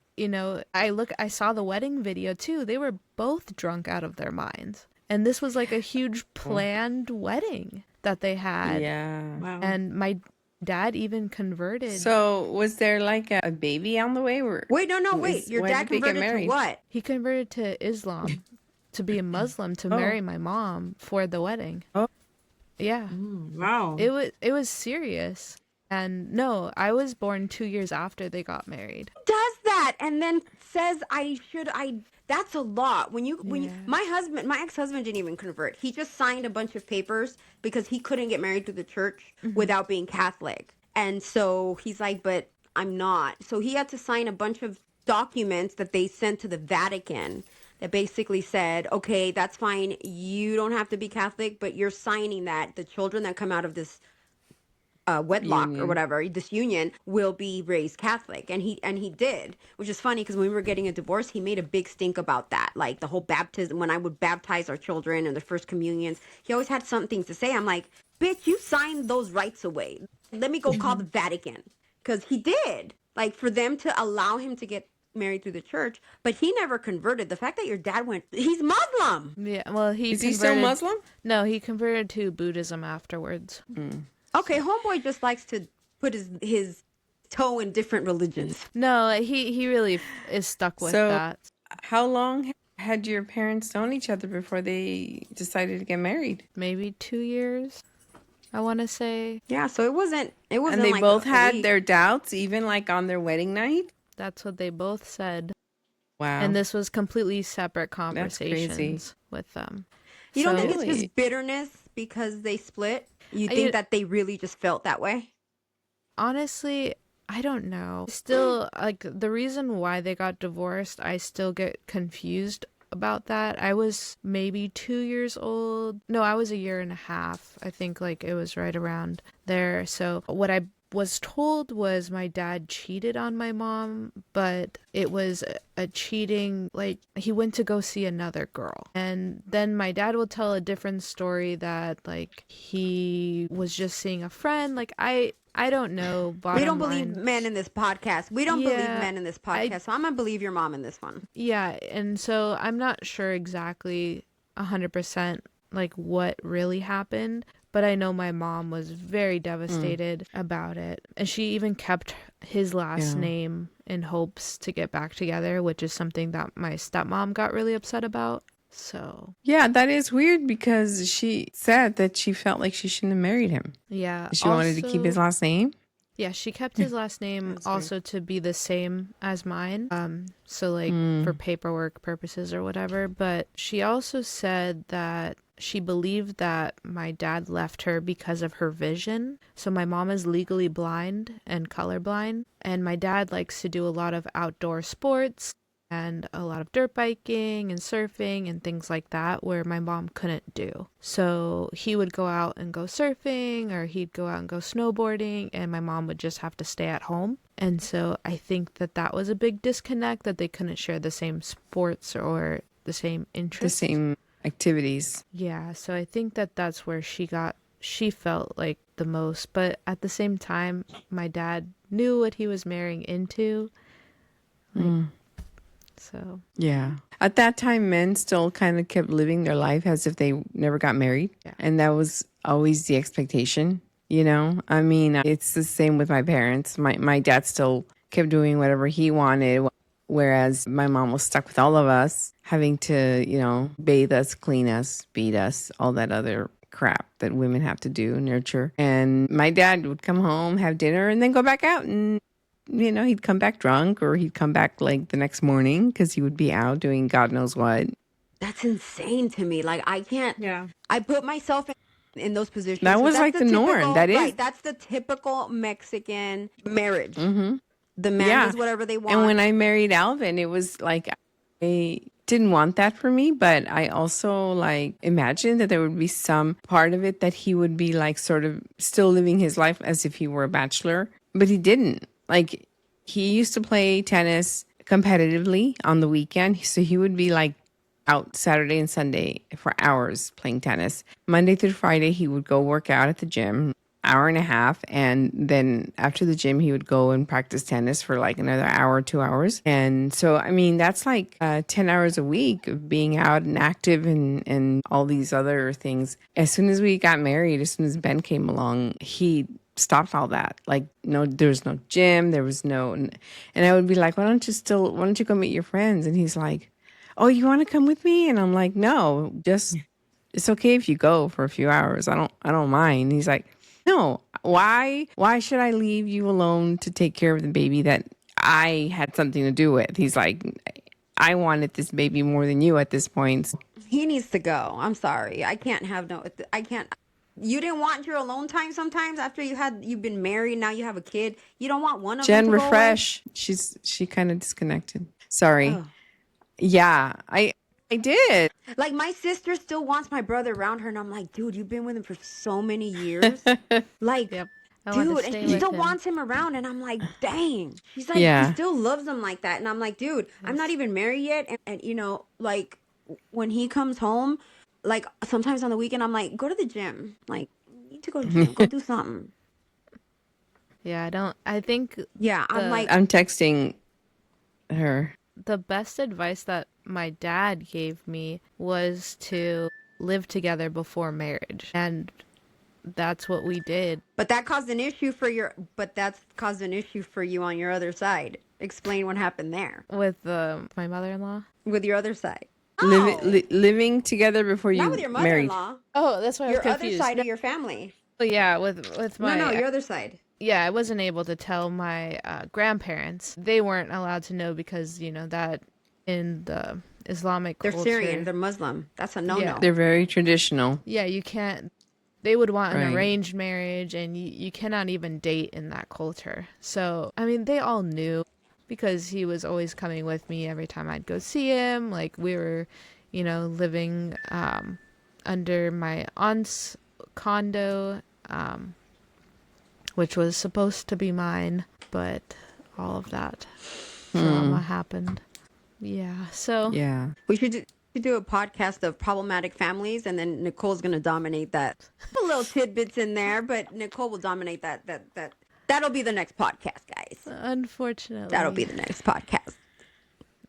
I saw the wedding video too. They were both drunk out of their minds. And this was like a huge planned wedding that they had. yeah. Wow. And my dad even converted. So was there like a baby on the way? Wait, no, wait. Your when dad did they get converted to married? what? He converted to Islam to be a Muslim to marry my mom for the wedding. Oh. Yeah. Wow. It was serious. And no, I was born 2 years after they got married. Does that and then says that's a lot. My ex-husband didn't even convert. He just signed a bunch of papers because he couldn't get married to the church without being Catholic. And so he's like, but I'm not. So he had to sign a bunch of documents that they sent to the Vatican that basically said, okay, that's fine. You don't have to be Catholic, but you're signing that the children that come out of this wedlock or whatever, this union, will be raised Catholic. And he did, which is funny because when we were getting a divorce, he made a big stink about that. Like the whole baptism, when I would baptize our children and the first communions, he always had something to say. I'm like, bitch, you signed those rights away. Let me go call the Vatican. Because he did. Like for them to allow him to get married through the church, but he never converted. The fact that your dad he's Muslim. Yeah, well, Is he still Muslim? No, he converted to Buddhism afterwards. Okay, homeboy just likes to put his toe in different religions. No, he really is stuck with that. How long had your parents known each other before they decided to get married? Maybe 2 years, I want to say. Yeah, so it wasn't And they like both a had week. their doubts, even like on their wedding night? That's what they both said. Wow. And this was completely separate That's crazy. conversations with them. You don't think it's Really? just bitterness because they split? You think that they really just felt that way? Honestly, I don't know. Still, like, the reason why they got divorced, I still get confused about that. I was maybe 2 years old. No, I was a year and a half. I think, like, it was right around there. So what I was told was my dad cheated on my mom, but it was a cheating, like, he went to go see another girl. And then my dad will tell a different story that, like, he was just seeing a friend. Like, I don't know. We don't believe men in this podcast. We don't believe Yeah, men in this podcast. So I'm going to believe your mom in this one. Yeah, and so I'm not sure exactly 100% like what really happened, but I know my mom was very devastated about it. And she even kept his last name in hopes to get back together, which is something that my stepmom got really upset about. So, Yeah, that is weird because she said that she felt like she shouldn't have married him. yeah. She wanted to keep his last name. Yeah, she kept his last name That's weird. also to be the same as mine. So like for paperwork purposes or whatever. But she also said that she believed that my dad left her because of her vision. So my mom is legally blind and colorblind, and my dad likes to do a lot of outdoor sports and a lot of dirt biking and surfing and things like that where my mom couldn't do. So he would go out and go surfing or he'd go out and go snowboarding and my mom would just have to stay at home. And so I think that that was a big disconnect, that they couldn't share the same sports or the same The interests. same activities. Yeah, so I think that that's where she felt like the most. But at the same time, my dad knew what he was marrying into. So, Yeah. At that time, men still kind of kept living their life as if they never got married. Yeah. And that was always the expectation, you know? I mean, it's the same with my parents. My dad still kept doing whatever he wanted, whereas my mom was stuck with all of us, having to, you know, bathe us, clean us, beat us, all that other crap that women have to do, nurture. And my dad would come home, have dinner, and then go back out and you know, he'd come back drunk or he'd come back like the next morning because he would be out doing God knows what. That's insane to me. Like, I can't. Yeah. I put myself in those positions. That So was that's like the norm. That is. right. That's the typical Mexican marriage. The man Yeah. does whatever they want. And when I married Alvin, it was like I didn't want that for me, but I also like imagined that there would be some part of it that he would be like sort of still living his life as if he were a bachelor, but he didn't. Like he used to play tennis competitively on the weekend, so he would be like out Saturday and Sunday for hours playing tennis. Monday through Friday, he would go work out at the gym, hour and a half. And then after the gym, he would go and practice tennis for like another hour, 2 hours. And so, I mean, that's like 10 hours a week of being out and active and all these other things. As soon as we got married, as soon as Ben came along, he stopped all that. Like, no, there was no gym, there was no, and I would be like, why don't you go meet your friends? And he's like, oh, you want to come with me? And I'm like, no, just, it's okay if you go for a few hours. I don't mind. He's like, no, why should I leave you alone to take care of the baby that I had something to do with? He's like, I wanted this baby more than you at this point. he needs to go. I'm sorry. I can't have no. I can't. You didn't want your alone time sometimes after you've been married. Now you have a kid. You don't want one of them Jen, to go away? refresh. She kind of disconnected. Sorry. Oh. Yeah, I did. Like, my sister still wants my brother around her, and I'm like, dude, you've been with him for so many years. Like, yep. I want to dude, and stay she with still him. wants him around, and I'm like, dang. She's like, Yeah. she still loves him like that, and I'm like, dude, I'm not even married yet, and you know, like, when he comes home, like, sometimes on the weekend, I'm like, go to the gym. Like, you need to go to the gym. Go do something. Yeah, I think Yeah, I'm like, I'm texting her. the best advice that my dad gave me was to live together before marriage. And that's what we did. but that's caused an issue for you on your other side. Explain what happened there With my mother-in-law. with your other side. Oh, Living together before you not with your married. mother-in-law. Oh, that's why I was Your confused. other side of your family. Yeah, with my No, your other side. yeah, I wasn't able to tell my grandparents. They weren't allowed to know because, you know, that in the Islamic They're culture. Syrian. They're Muslim. That's a no-no. Yeah. They're very traditional. Yeah, you can't. They would want an Right. arranged marriage, and you cannot even date in that culture. So, I mean, they all knew because he was always coming with me every time I'd go see him. Like, we were, you know, living under my aunt's condo, which was supposed to be mine, but all of that drama happened. Yeah, so Yeah. We should do a podcast of problematic families, and then Nicole's going to dominate that. Put little tidbits in there, but Nicole will dominate that. That'll be the next podcast, guys. unfortunately, That'll be the next podcast.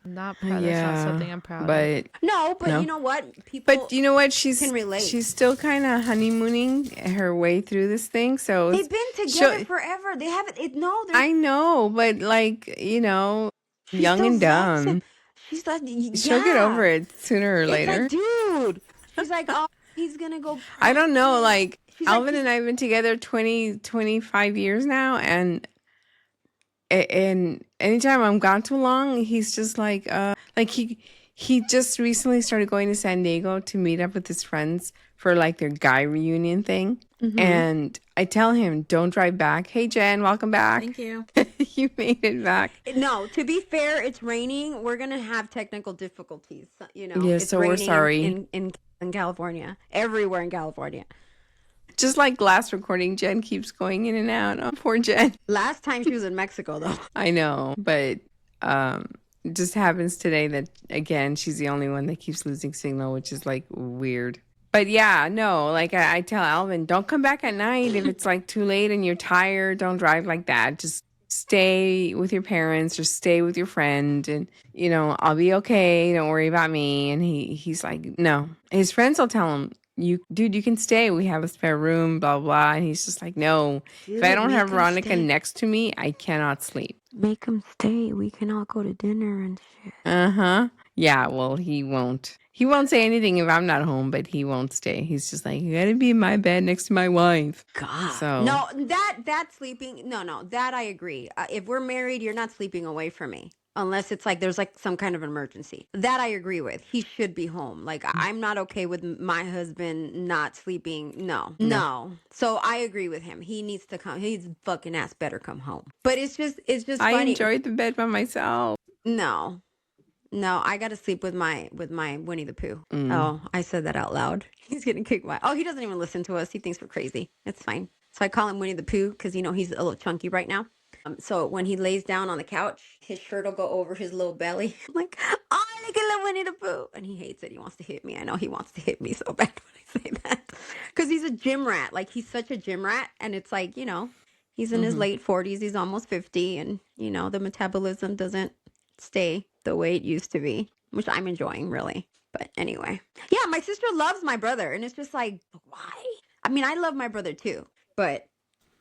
I'm not proud. That's not something I'm proud of. But No, but No. you know what? People. But you know what? She's can relate. She's still kind of honeymooning her way through this thing. So They've been together forever. They haven't. They're I know, but like you know, she young still and loves dumb. him. She's like, She'll get over it sooner or It's later. like, dude. She's like, oh, he's gonna go I don't know. practice. Like, She's Alvin and I have been together 25 years now. And anytime I'm gone too long, he's just like he just recently started going to San Diego to meet up with his friends for like their guy reunion thing. And I tell him, don't drive back. Hey, Jen, welcome back. Thank you. You made it back. No, to be fair, it's raining. We're gonna have technical difficulties. You know, Yeah, it's so we're raining sorry. in California, everywhere in California. Just like last recording, Jen keeps going in and out. Oh, poor Jen. Last time she was in Mexico, though. I know, but it just happens today that, again, she's the only one that keeps losing signal, which is like weird. But yeah, no, like I tell Alvin, don't come back at night if it's like too late and you're tired. Don't drive like that. Just stay with your parents or stay with your friend, and I'll be okay. Don't worry about me. And he's like, no. His friends will tell him, you can stay. We have a spare room, blah blah. And he's just like, no. If I don't have Veronica next to me, I cannot sleep. Make him stay. We can all go to dinner and shit. Yeah, well, he won't. He won't say anything if I'm not home, but he won't stay. He's just like, you gotta be in my bed next to my wife. God. So No, that sleeping. No, that I agree. If we're married, you're not sleeping away from me. Unless it's like there's like some kind of emergency. That I agree with. He should be home. Like I'm not okay with my husband not sleeping. No. So I agree with him. He needs to come. His fucking ass better come home. But it's just I funny. enjoyed the bed by myself. No, I got to sleep with my Winnie the Pooh. Oh, I said that out loud. He's getting kicked by. Oh, he doesn't even listen to us. He thinks we're crazy. It's fine. So I call him Winnie the Pooh because he's a little chunky right now. So when he lays down on the couch, his shirt will go over his little belly. I'm like, oh, look at little Winnie the Pooh, and he hates it. He wants to hit me. I know he wants to hit me so bad when I say that because he's a gym rat. Like he's such a gym rat, and it's like he's in his late 40s. He's almost 50, and the metabolism doesn't stay the way it used to be, which I'm enjoying really. But anyway, yeah, my sister loves my brother, and it's just like, why? I mean, I love my brother too, but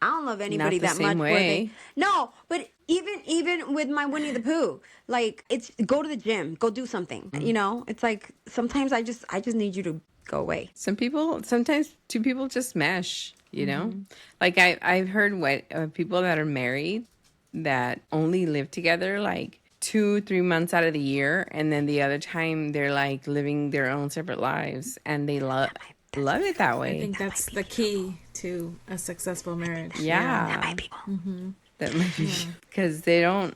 I don't love anybody Not the that much. same way. No, but even with my Winnie the Pooh, like it's go to the gym, go do something. It's like sometimes I just need you to go away. Sometimes two people just mesh. Like I've heard people that are married that only live together like 2-3 months out of the year, and then the other time they're like living their own separate lives, and they love it that way. I think that's the key to a successful marriage. Yeah. That might be. That might be because they don't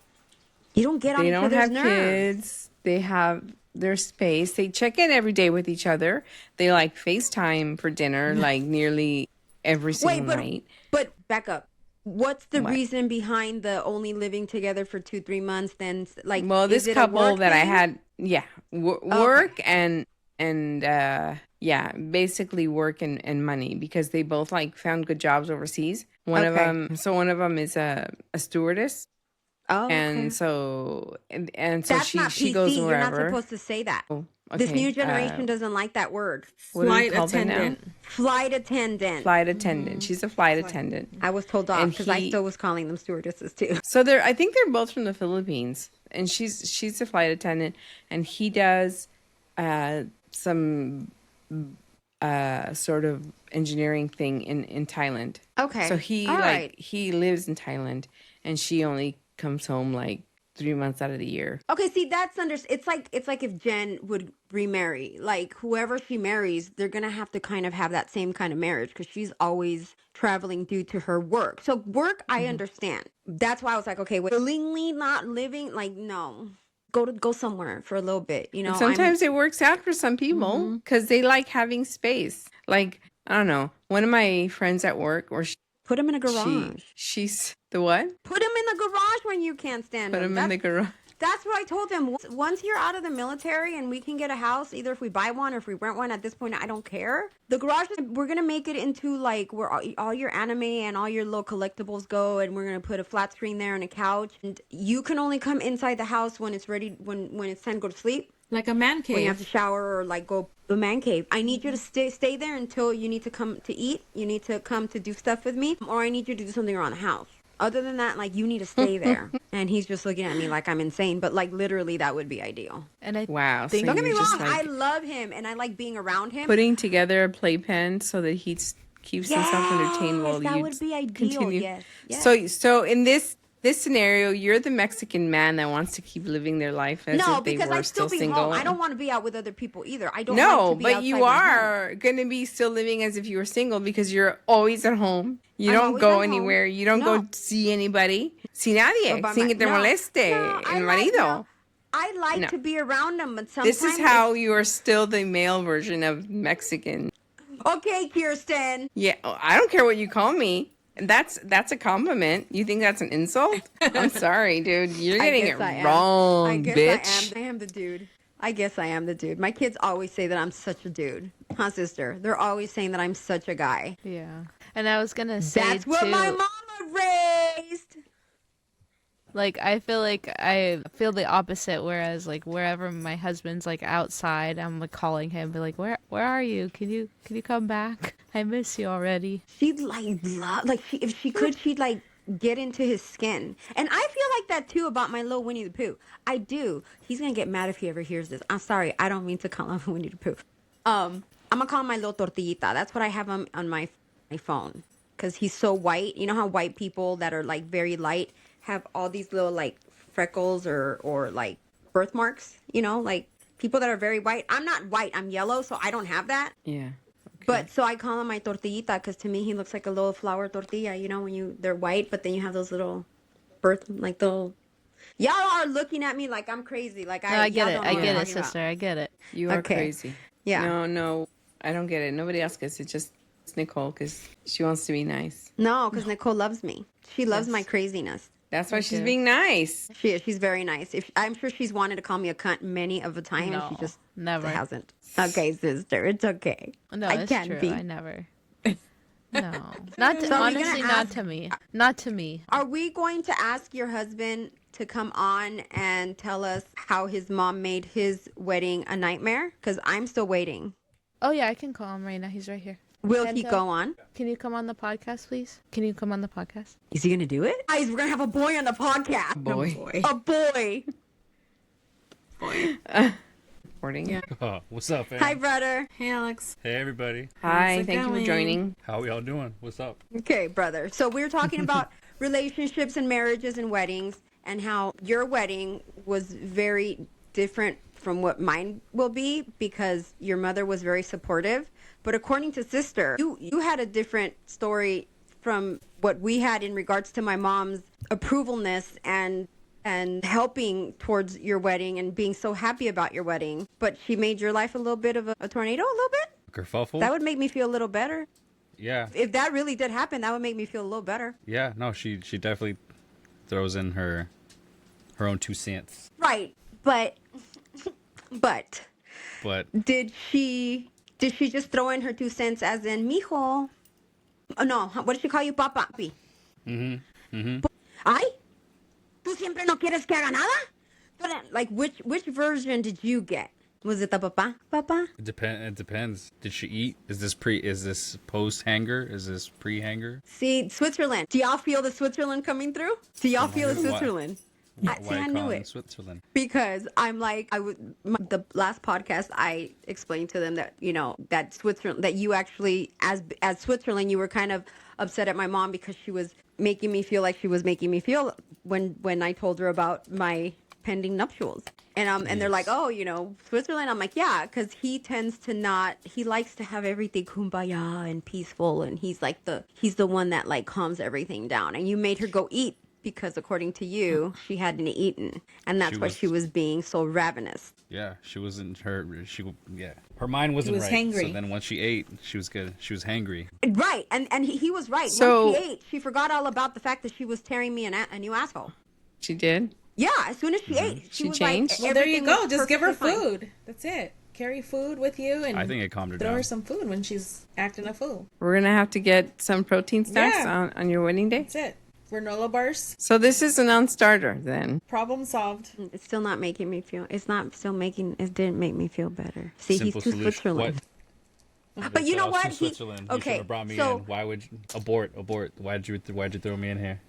get on each other's have nerves. kids. They have their space. They check in every day with each other. They like FaceTime for dinner like nearly every single night. But back up. What's the reason behind the only living together for 2-3 months? Then, like, well, this couple that I had, work and basically work and money, because they both like found good jobs overseas. One of them is a stewardess. Oh, and okay. so That's she not PC. goes wherever. You're not supposed to say that. Oh, This okay. new generation doesn't like that word. What do we Flight call them now? attendant. Flight attendant. Flight attendant. She's a flight attendant. I was told off And because I still was calling them stewardesses too. So I think they're both from the Philippines, and she's a flight attendant, and he does some sort of engineering thing in Thailand. Okay. So he he lives in Thailand, and she only comes home like 3 months out of the year. Okay, see, that's it's like if Jen would remarry. Like whoever she marries, they're gonna have to kind of have that same kind of marriage because she's always traveling due to her work. So work, I understand. That's why I was like, okay, willingly not living, like no. Go somewhere for a little bit, And sometimes it works out for some people because they like having space. Like, I don't know, one of my friends at work, or put him in a garage. She's the what? Put him in the garage when you can't stand Put him in the garage. That's what I told them. Once you're out of the military and we can get a house, either if we buy one or if we rent one, at this point, I don't care. The garage, we're going to make it into like where all your anime and all your little collectibles go. And we're going to put a flat screen there and a couch. And you can only come inside the house when it's ready, when it's time to go to sleep. Like a man cave. When you have to shower or like go to a man cave. I need you to stay there until you need to come to eat. You need to come to do stuff with me. Or I need you to do something around the house. Other than that, like, you need to stay there. And he's just looking at me like I'm insane. But, like, literally, that would be ideal. And I Wow. think Don't get me you're just wrong. I like love him and I like being around him. putting together a playpen so that he keeps himself entertained while that you would be ideal. continue. Yes. So in this scenario, you're the Mexican man that wants to keep living their life as No, if they because were I still be single. home. I don't want to be out with other people either. I don't No, like to be but you outside my home. are going to be still living as if you were single because you're always at home. You I'm don't always go at home. anywhere. You don't No. go see anybody. See nadie. But by Sin que te no, moleste no, I el like- marido. no, I like No. to be around them, but sometimes This is how you are still the male version of Mexican. Okay, Kirsten. Yeah, I don't care what you call me. That's a compliment. You think that's an insult? I'm sorry, dude. You're getting it wrong, I guess bitch. I am the dude. I guess I am the dude. My kids always say that I'm such a dude. Huh, sister? They're always saying that I'm such a guy. yeah. And I was gonna say That's what too, my mama raised. like I feel the opposite. Whereas like wherever my husband's like outside, I'm like calling him, be like, where are you? Can you come back? I miss you already. She'd if she could, she'd like get into his skin. And I feel like that too about my little Winnie the Pooh. I do. He's gonna get mad if he ever hears this. I'm sorry. I don't mean to call him Winnie the Pooh. I'm gonna call him my little tortillita. That's what I have on my phone because he's so white. You know how white people that are like very light have all these little like freckles or like birthmarks. You know, like people that are very white. I'm not white. I'm yellow, so I don't have that. Yeah. But so I call him my tortillita because to me he looks like a little flour tortilla. You know, when they're white, but then you have those little little. Y'all are looking at me like I'm crazy. Like No, I get y'all it. don't know I what get I'm it, talking about. sister. I get it. You are Okay. crazy. Yeah. No, I don't get it. Nobody else gets it. Just Nicole because she wants to be nice. No, because Nicole loves me. She loves my craziness. That's why Thank she's you. being nice. She is. She's very nice. I'm sure she's wanted to call me a cunt many of a time, and she No, just never. hasn't. Okay, sister, it's okay. No, I it's can true. be. I never. No, not to, So are we gonna honestly, not ask- to me. Not to me. Are we going to ask your husband to come on and tell us how his mom made his wedding a nightmare? Because I'm still waiting. Oh yeah, I can call him right now. He's right here. Will he Penta? go on? Can you come on the podcast, please? Can you come on the podcast? Is he going to do it? Guys, we're going to have a boy on the podcast. Boy. A boy. Recording. Yeah. Oh, what's up, fam? Hi, brother. Hey, Alex. Hey, everybody. Hi, it thank you for going? joining. How y'all doing? What's up? Okay, brother. So we're talking about relationships and marriages and weddings and how your wedding was very different from what mine will be because your mother was very supportive. But according to sister, you had a different story from what we had in regards to my mom's approvalness and helping towards your wedding and being so happy about your wedding. But she made your life a little bit of a tornado, a little bit. Kerfuffle? That would make me feel a little better. Yeah. If that really did happen, that would make me feel a little better. Yeah, no, she definitely throws in her own 2 cents. Right. But But did she just throw in her 2 cents as in mijo? Oh, no, what did she call you, papa? Ay, tú siempre no quieres que haga nada? But, like, which version did you get? Was it the papa? Papa? it depends. Did she eat? Is this post hanger? Is this pre hanger? See, Switzerland. Do y'all feel the Switzerland coming through? Do y'all feel the Why? Switzerland? See, I knew it. Switzerland. Because I'm like, the last podcast I explained to them that, you know, that Switzerland, that you actually, as Switzerland, you were kind of upset at my mom because she was making me feel like she was making me feel when I told her about my pending nuptials. And they're like, oh, you know, Switzerland. I'm like, yeah, because he tends to not, he likes to have everything kumbaya and peaceful. And he's the one that like calms everything down. And you made her go eat. Because according to you, she hadn't eaten, and that's why she was being so ravenous. Yeah, she wasn't her mind wasn't was right. hangry. So then once she ate, she was good. She was hangry. Right, and he was right. So- Once she ate, she forgot all about the fact that she was tearing me a new asshole. She did. Yeah, as soon as she ate, She was changed? Like, Well, there you everything go. was Just give her perfectly fine. food. That's it. Carry food with you and I think it calmed her throw down. her some food when she's acting a fool. We're going to have to get some protein snacks Yeah. on your wedding day. That's it. Granola bars. So this is a non-starter then. Problem solved. It's still not making me feel. It's not still making. It didn't make me feel better. See, Simple he's too solution. Switzerland. What? But you know I was what? from He- Switzerland. You okay, should have brought me so- in. Why would you abort? Why'd you throw me in here?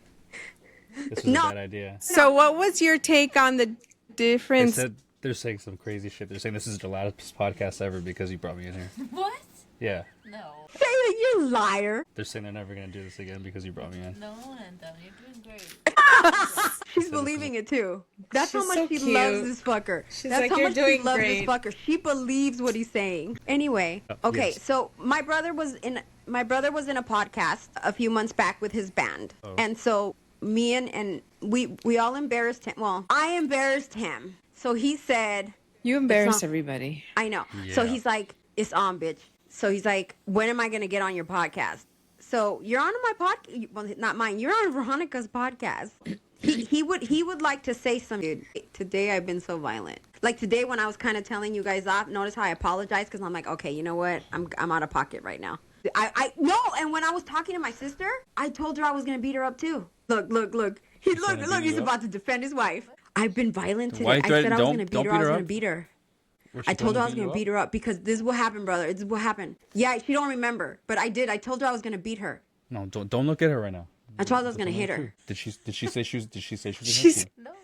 This is No. a bad idea. So, what was your take on the They difference? said they're saying some crazy shit. They're saying this is the loudest podcast ever because you brought me in here. What? Yeah. No. Say it, you liar. They're saying they're never gonna do this again because you brought me in. No, Anthem, you're doing great. She's believing it too. That's how She's much so she cute. loves this fucker. She's That's like, how "You're much she doing loves great." this fucker. She believes what he's saying. Anyway, okay, yes. so my brother was in a podcast a few months back with his band, and so me and we all embarrassed him. Well, I embarrassed him. So he said, You embarrass It's not- everybody. I know. So Yeah. he's like, it's on, bitch. So he's like, when am I going to get on your podcast? So you're on my podcast. Well, not mine. You're on Veronica's podcast. He would like to say something. Today I've been so violent. Like today when I was kind of telling you guys off, notice how I apologize because I'm like, okay, you know what? I'm out of pocket right now. I no, and when I was talking to my sister, I told her I was going to beat her up too. Look. He's gonna beat he's you up? about to defend his wife. I've been violent today. Why I threaten- said I was don't- going to beat don't her. beat I was her going to up? beat her. Where's she I told her I was beat going you to beat her up because this is what happened, brother. This is what happened. Yeah, she don't remember, but I did. I told her I was going to beat her. No, don't look at her right now. I told her I was going to Don't hit look at her. Did she say she was? Did she say she was? She's- Gonna hit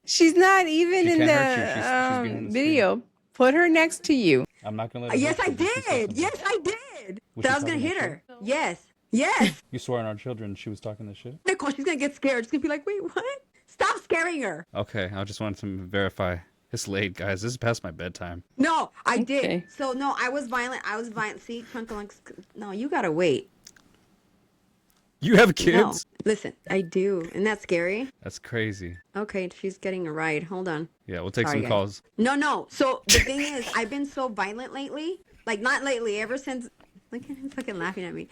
She's not even She in can't the hurt you. She's behind the video. Put her next to you. you? I'm not gonna let her. Yes, hurt I you. Did she say did. something? Yes, I did. Was That she I was going to talking hit that her. Yes. You swore on our children she was talking this shit. Nicole, she's going to get scared. She's going to be like, wait, what? Stop scaring her. Okay, I just wanted to verify. It's late, guys. This is past my bedtime. No, I Okay. did. So, no, I was violent. See, no, you got to wait. You have No. kids? Listen, I do. Isn't that scary? That's crazy. Okay, she's getting a ride. Hold on. Yeah, we'll take Sorry, some guys. calls. No. So the thing is, I've been so violent lately. Like not lately, ever since. Look at him fucking laughing at me.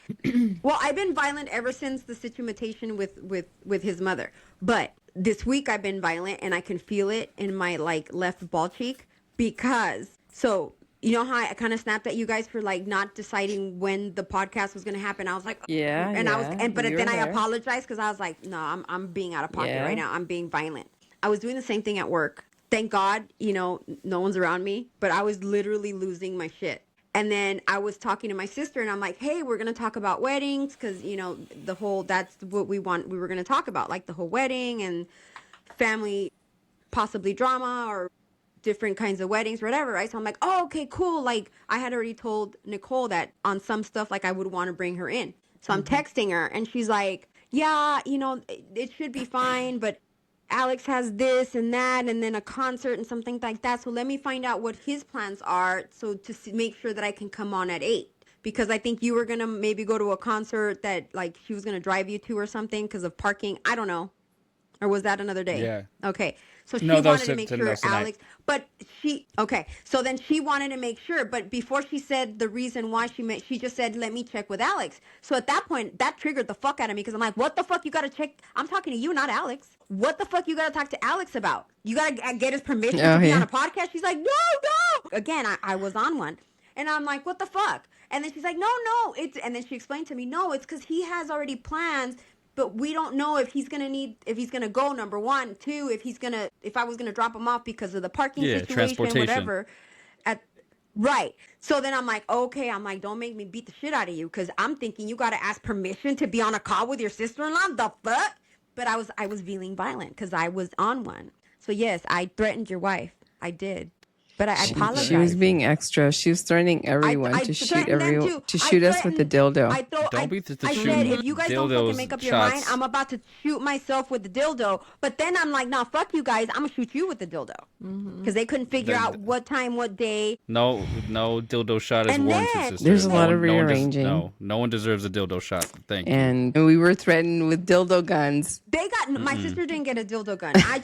Well, I've been violent ever since the situation with his mother. But this week I've been violent, and I can feel it in my like left ball cheek because so. You know how I kind of snapped at you guys for like not deciding when the podcast was going to happen. I was like, Yeah, and yeah, but you then were I there. apologized because I was like, no, I'm being out of pocket Yeah. right now. I'm being violent. I was doing the same thing at work. Thank God, no one's around me, but I was literally losing my shit. And then I was talking to my sister and I'm like, hey, we're going to talk about weddings because, that's what we were going to talk about, like the whole wedding and family, possibly drama or different kinds of weddings, whatever, right? So I'm like, oh, okay, cool. Like I had already told Nicole that on some stuff, like I would want to bring her in. So I'm texting her and she's like, yeah, it should be fine, but Alex has this and that and then a concert and something like that. So let me find out what his plans are so to make sure that I can come on at 8. Because I think you were going to maybe go to a concert that like she was going to drive you to or something because of parking. I don't know. Or was that another day? Yeah. Okay. So she No, that was wanted to make that sure was tonight. Alex, so then she wanted to make sure, but before she said the reason why she just said, let me check with Alex. So at that point, that triggered the fuck out of me because I'm like, what the fuck you got to check? I'm talking to you, not Alex. What the fuck you got to talk to Alex about? You got to get his permission to be on a podcast? She's like, no. Again, I was on one. And I'm like, what the fuck? And then she's like, no, and then she explained to me, no, it's because he has already plans, but we don't know if he's gonna go, number one. Two, if I was gonna drop him off because of the parking situation, transportation. whatever. Right. So then I'm like, okay, don't make me beat the shit out of you because I'm thinking you gotta ask permission to be on a call with your sister-in-law. The fuck? But I was feeling violent because I was on one. So yes, I threatened your wife. I did. But I apologize. She was being extra. She was threatening everyone I to shoot threatened them too. shoot us with the dildo. Don't be the I shooting said, if you guys don't dildos fucking make up your shots. mind, I'm about to shoot myself with the dildo. But then I'm like, nah, fuck you guys. I'm going to shoot you with the dildo. Because they couldn't figure out what time, what day. No dildo shot is And warranted, then- sister. There's a lot of No one rearranging. no one deserves a dildo shot. Thank you. And we were threatened with dildo guns. They got, my sister didn't get a dildo gun. I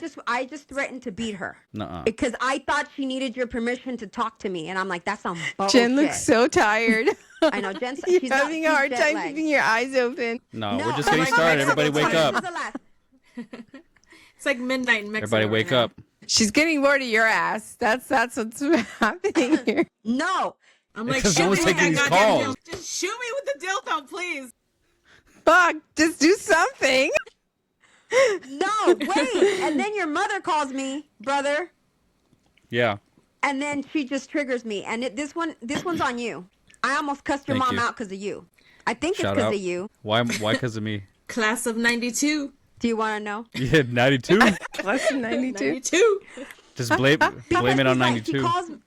just threatened to beat her. Nuh-uh. Because I thought she needed your permission to talk to me. And I'm like, that's some bullshit. Jen looks so tired. I know, Jen's You're she's having a hard jet time lagged. keeping your eyes open. No, No, we're just I'm getting like, started. okay, Everybody this wake is up. the last. It's like midnight in Mexico. Everybody wake right now. up. She's getting bored of your ass. That's what's happening here. No. I'm like, Because shoot no me one's with taking that these goddamn calls. dildo. Just shoot me with the dildo, please. Fuck, just do something. No, wait. And then your mother calls me, brother. Yeah. And then she just triggers me. And this one's on you. I almost cussed your Thank mom you. out because of you. I think Shout it's because out. of you. Why because of me? Class of 92. Do you want to know? Yeah, 92. Less than 92. 92. Just blame it on She's like, 92.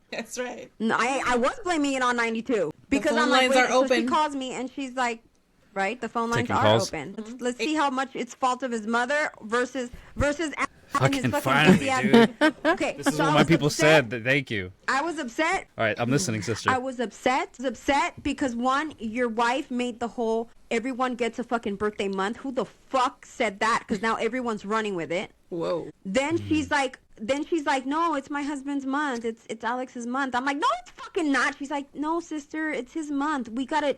That's right. No, I was blaming it on 92 because phone I'm like, lines wait, are so she open. calls me and she's like, right, the phone lines Taking are calls. open. Let's see how much it's fault of his mother versus Fucking his finally, enthusiasm. dude. Okay, This is so what I my was people upset. said. Thank you. I was upset. All right, I'm listening, sister. I was upset because one, your wife made the whole everyone gets a fucking birthday month. Who the fuck said that? Because now everyone's running with it. Whoa. Then she's like, no, it's my husband's month. It's Alex's month. I'm like, no, it's fucking not. She's like, no, sister, it's his month. We gotta.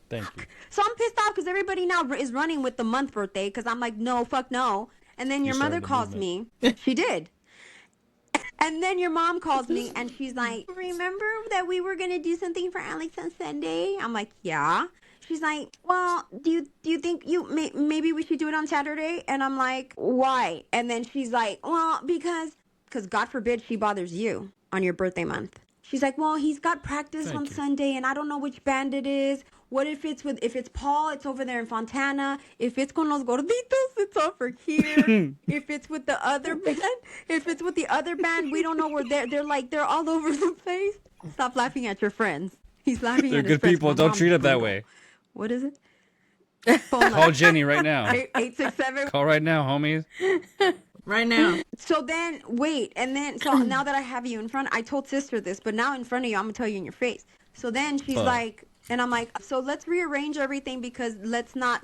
Thank you. So I'm pissed off because everybody now is running with the month birthday because I'm like, no, fuck no. And then your mother started the calls me. She did. And then your mom calls me and she's like, remember that we were going to do something for Alex on Sunday? I'm like, yeah. She's like, well, do you think maybe we should do it on Saturday? And I'm like, why? And then she's like, well, because God forbid she bothers you on your birthday month. She's like, well, he's got practice on Sunday and I don't know which band it is. What if it's Paul, it's over there in Fontana. If it's con los gorditos, it's over here. If it's with the other band, we don't know where they're all over the place. Stop laughing at your friends. He's laughing They're at his good friends. people. My Don't mom's treat it that brutal. way. What is it? Phone Call Jenny right now. 867. Call right now, homies. Right now. So then, wait, and then, so now that I have you in front, I told sister this, but now in front of you, I'm gonna tell you in your face. So then she's like, and I'm like, so let's rearrange everything because let's not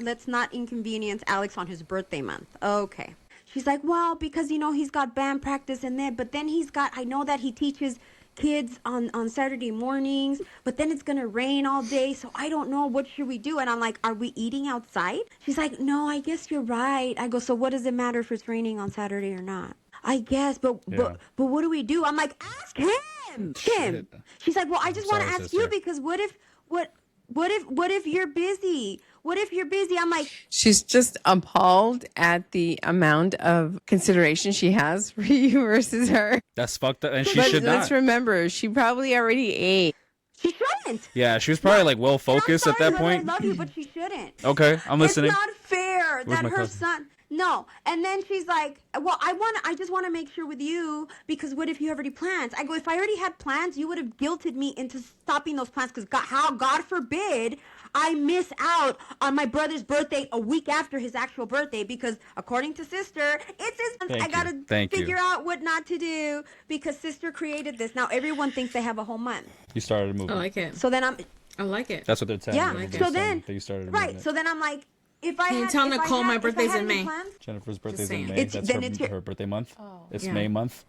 inconvenience Alex on his birthday month. Okay. She's like, well, because he's got band practice and then, but then I know that he teaches kids on Saturday mornings, but then it's gonna rain all day, so I don't know, what should we do? And I'm like, are we eating outside? She's like, no, I guess you're right. I go, so what does it matter if it's raining on Saturday or not? I guess, but what do we do? I'm like, ask him. Shit. She's like, well, I just want to Sorry, ask you sister. because what if you're busy? What if you're busy? I'm like, She's just appalled at the amount of consideration she has for you versus her. That's fucked up, and she But should let's not. remember, she probably already ate. she shouldn't. Yeah, she was probably like well focused I'm at sorry, that brother, point. I love you, but she shouldn't. Okay, I'm listening. It's not fair Where's that my her cousin? son. No, and then she's like, "Well, I just want to make sure with you because what if you have already plans?" I go, "If I already had plans, you would have guilted me into stopping those plans because God forbid, I miss out on my brother's birthday a week after his actual birthday because according to sister, it's his month. Thank I you. gotta Thank you. figure out what not to do because sister created this. Now everyone thinks they have a whole month. You started a movement. I like it. So then I like it. That's what they're telling yeah. me. like They're So saying then that you started a right. movement. So then I'm like, if I Can you had, tell if I Nicole had- my if I birthday's had in any May? plans- Jennifer's birthday's saying. in May. It's- That's then it's your- her birthday month. It's Yeah. May month.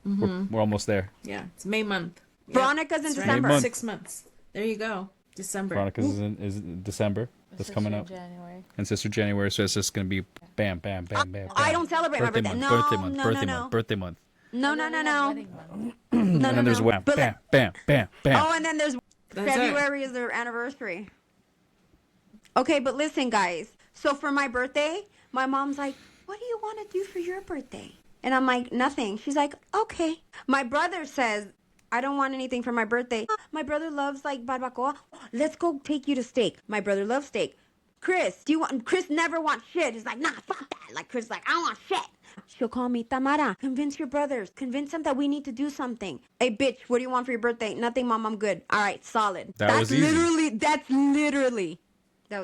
We're almost there. Yeah, it's May month. Yep. Veronica's in That's right. December. month. 6 months. There you go. December. Veronica's is in December. That's coming up. January. And Sister January, so it's just gonna be bam, bam, bam, bam. I bam. don't celebrate my birthday. month, No, birthday month, no, birthday no, month, no. birthday month. No, no, no, no. Wedding month. No, And no, then there's no. wham, But bam, bam, bam, bam. oh, and then there's That's it. February is their anniversary. Okay, but listen, guys. So for my birthday, my mom's like, "What do you want to do for your birthday?" And I'm like, "Nothing." She's like, "Okay." My brother says, "I don't want anything for my birthday." My brother loves like barbacoa. Let's go take you to steak. My brother loves steak. Chris, do you want? Chris never wants shit. He's like, "Nah, fuck that." Like Chris, is like, "I don't want shit." She'll call me, Tamara. Convince your brothers. Convince them that we need to do something. Hey, bitch, what do you want for your birthday? Nothing, mom. I'm good. All right, solid. That was easy. That's literally.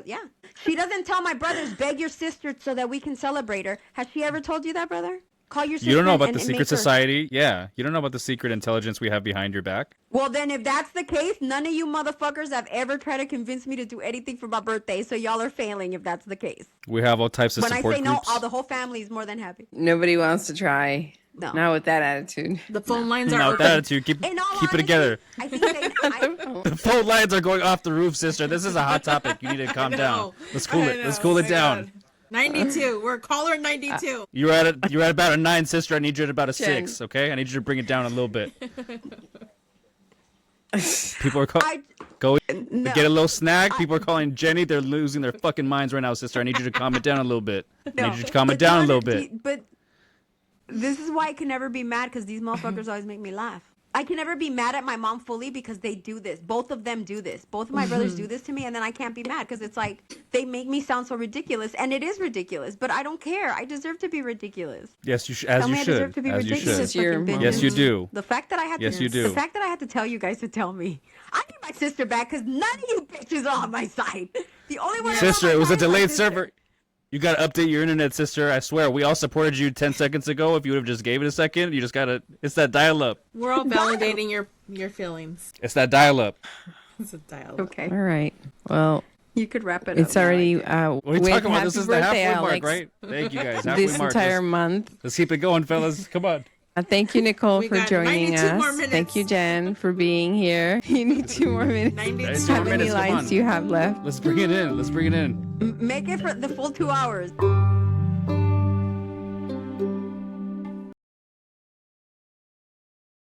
Yeah. She doesn't tell my brothers, beg your sister so that we can celebrate her. Has she ever told you that, brother? Call your sister. You don't know about and the make secret her- society? Yeah. You don't know about the secret intelligence we have behind your back? Well, then if that's the case, none of you motherfuckers have ever tried to convince me to do anything for my birthday. So y'all are failing if that's the case. We have all types of When I support say no, groups. all the whole family is more than happy. Nobody wants to try. No. Not with that attitude. The phone lines are No, with open. that attitude, keep In all it honesty, together. I think The phone lines are going off the roof, sister. This is a hot topic. You need to calm down. Let's cool it. Let's cool it down. 92. We're caller 92. You're at about a 9, sister. I need you at about a Jen. 6. Okay, I need you to bring it down a little bit. People are calling. Go No. get a little snack. People are calling Jenny. They're losing their fucking minds right now, sister. I need you to calm it down a little bit. I need you to calm it But down a you little under- bit. But this is why I can never be mad because these motherfuckers always make me laugh. I can never be mad at my mom fully because they do this. Both of them do this. Both of my brothers do this to me, and then I can't be mad because it's like they make me sound so ridiculous, and it is ridiculous. But I don't care. I deserve to be ridiculous. Yes, you should. As Tell you me I should. deserve to be As you ridiculous. should. Your mom. Yes, you do. The fact that I had Yes, to, you do. The fact that I had to tell you guys to tell me, I need my sister back because none of you bitches are on my side. The only one. Sister, it was a is my delayed sister. server. You gotta update your internet, sister. I swear, we all supported you 10 seconds ago. If you would have just gave it a second, you just gotta. It's that dial-up. We're all validating your feelings. It's that dial-up. It's a dialogue. Okay, All right. Well, you could wrap it up. it's now, I already think. What are you with talking about? happy This is the birthday, halfway mark, Alex. right? Thank you guys. Halfway This mark. entire Let's, month. let's keep it going, fellas. Come on. Thank you, Nicole, We for got joining 92 more us. minutes. Thank you, Jen, for being here. You need 2 more minutes. 92 Nice. How more many minutes, come lines on. do you have left? Let's bring it in. Let's bring it in. Make it for the full 2 hours.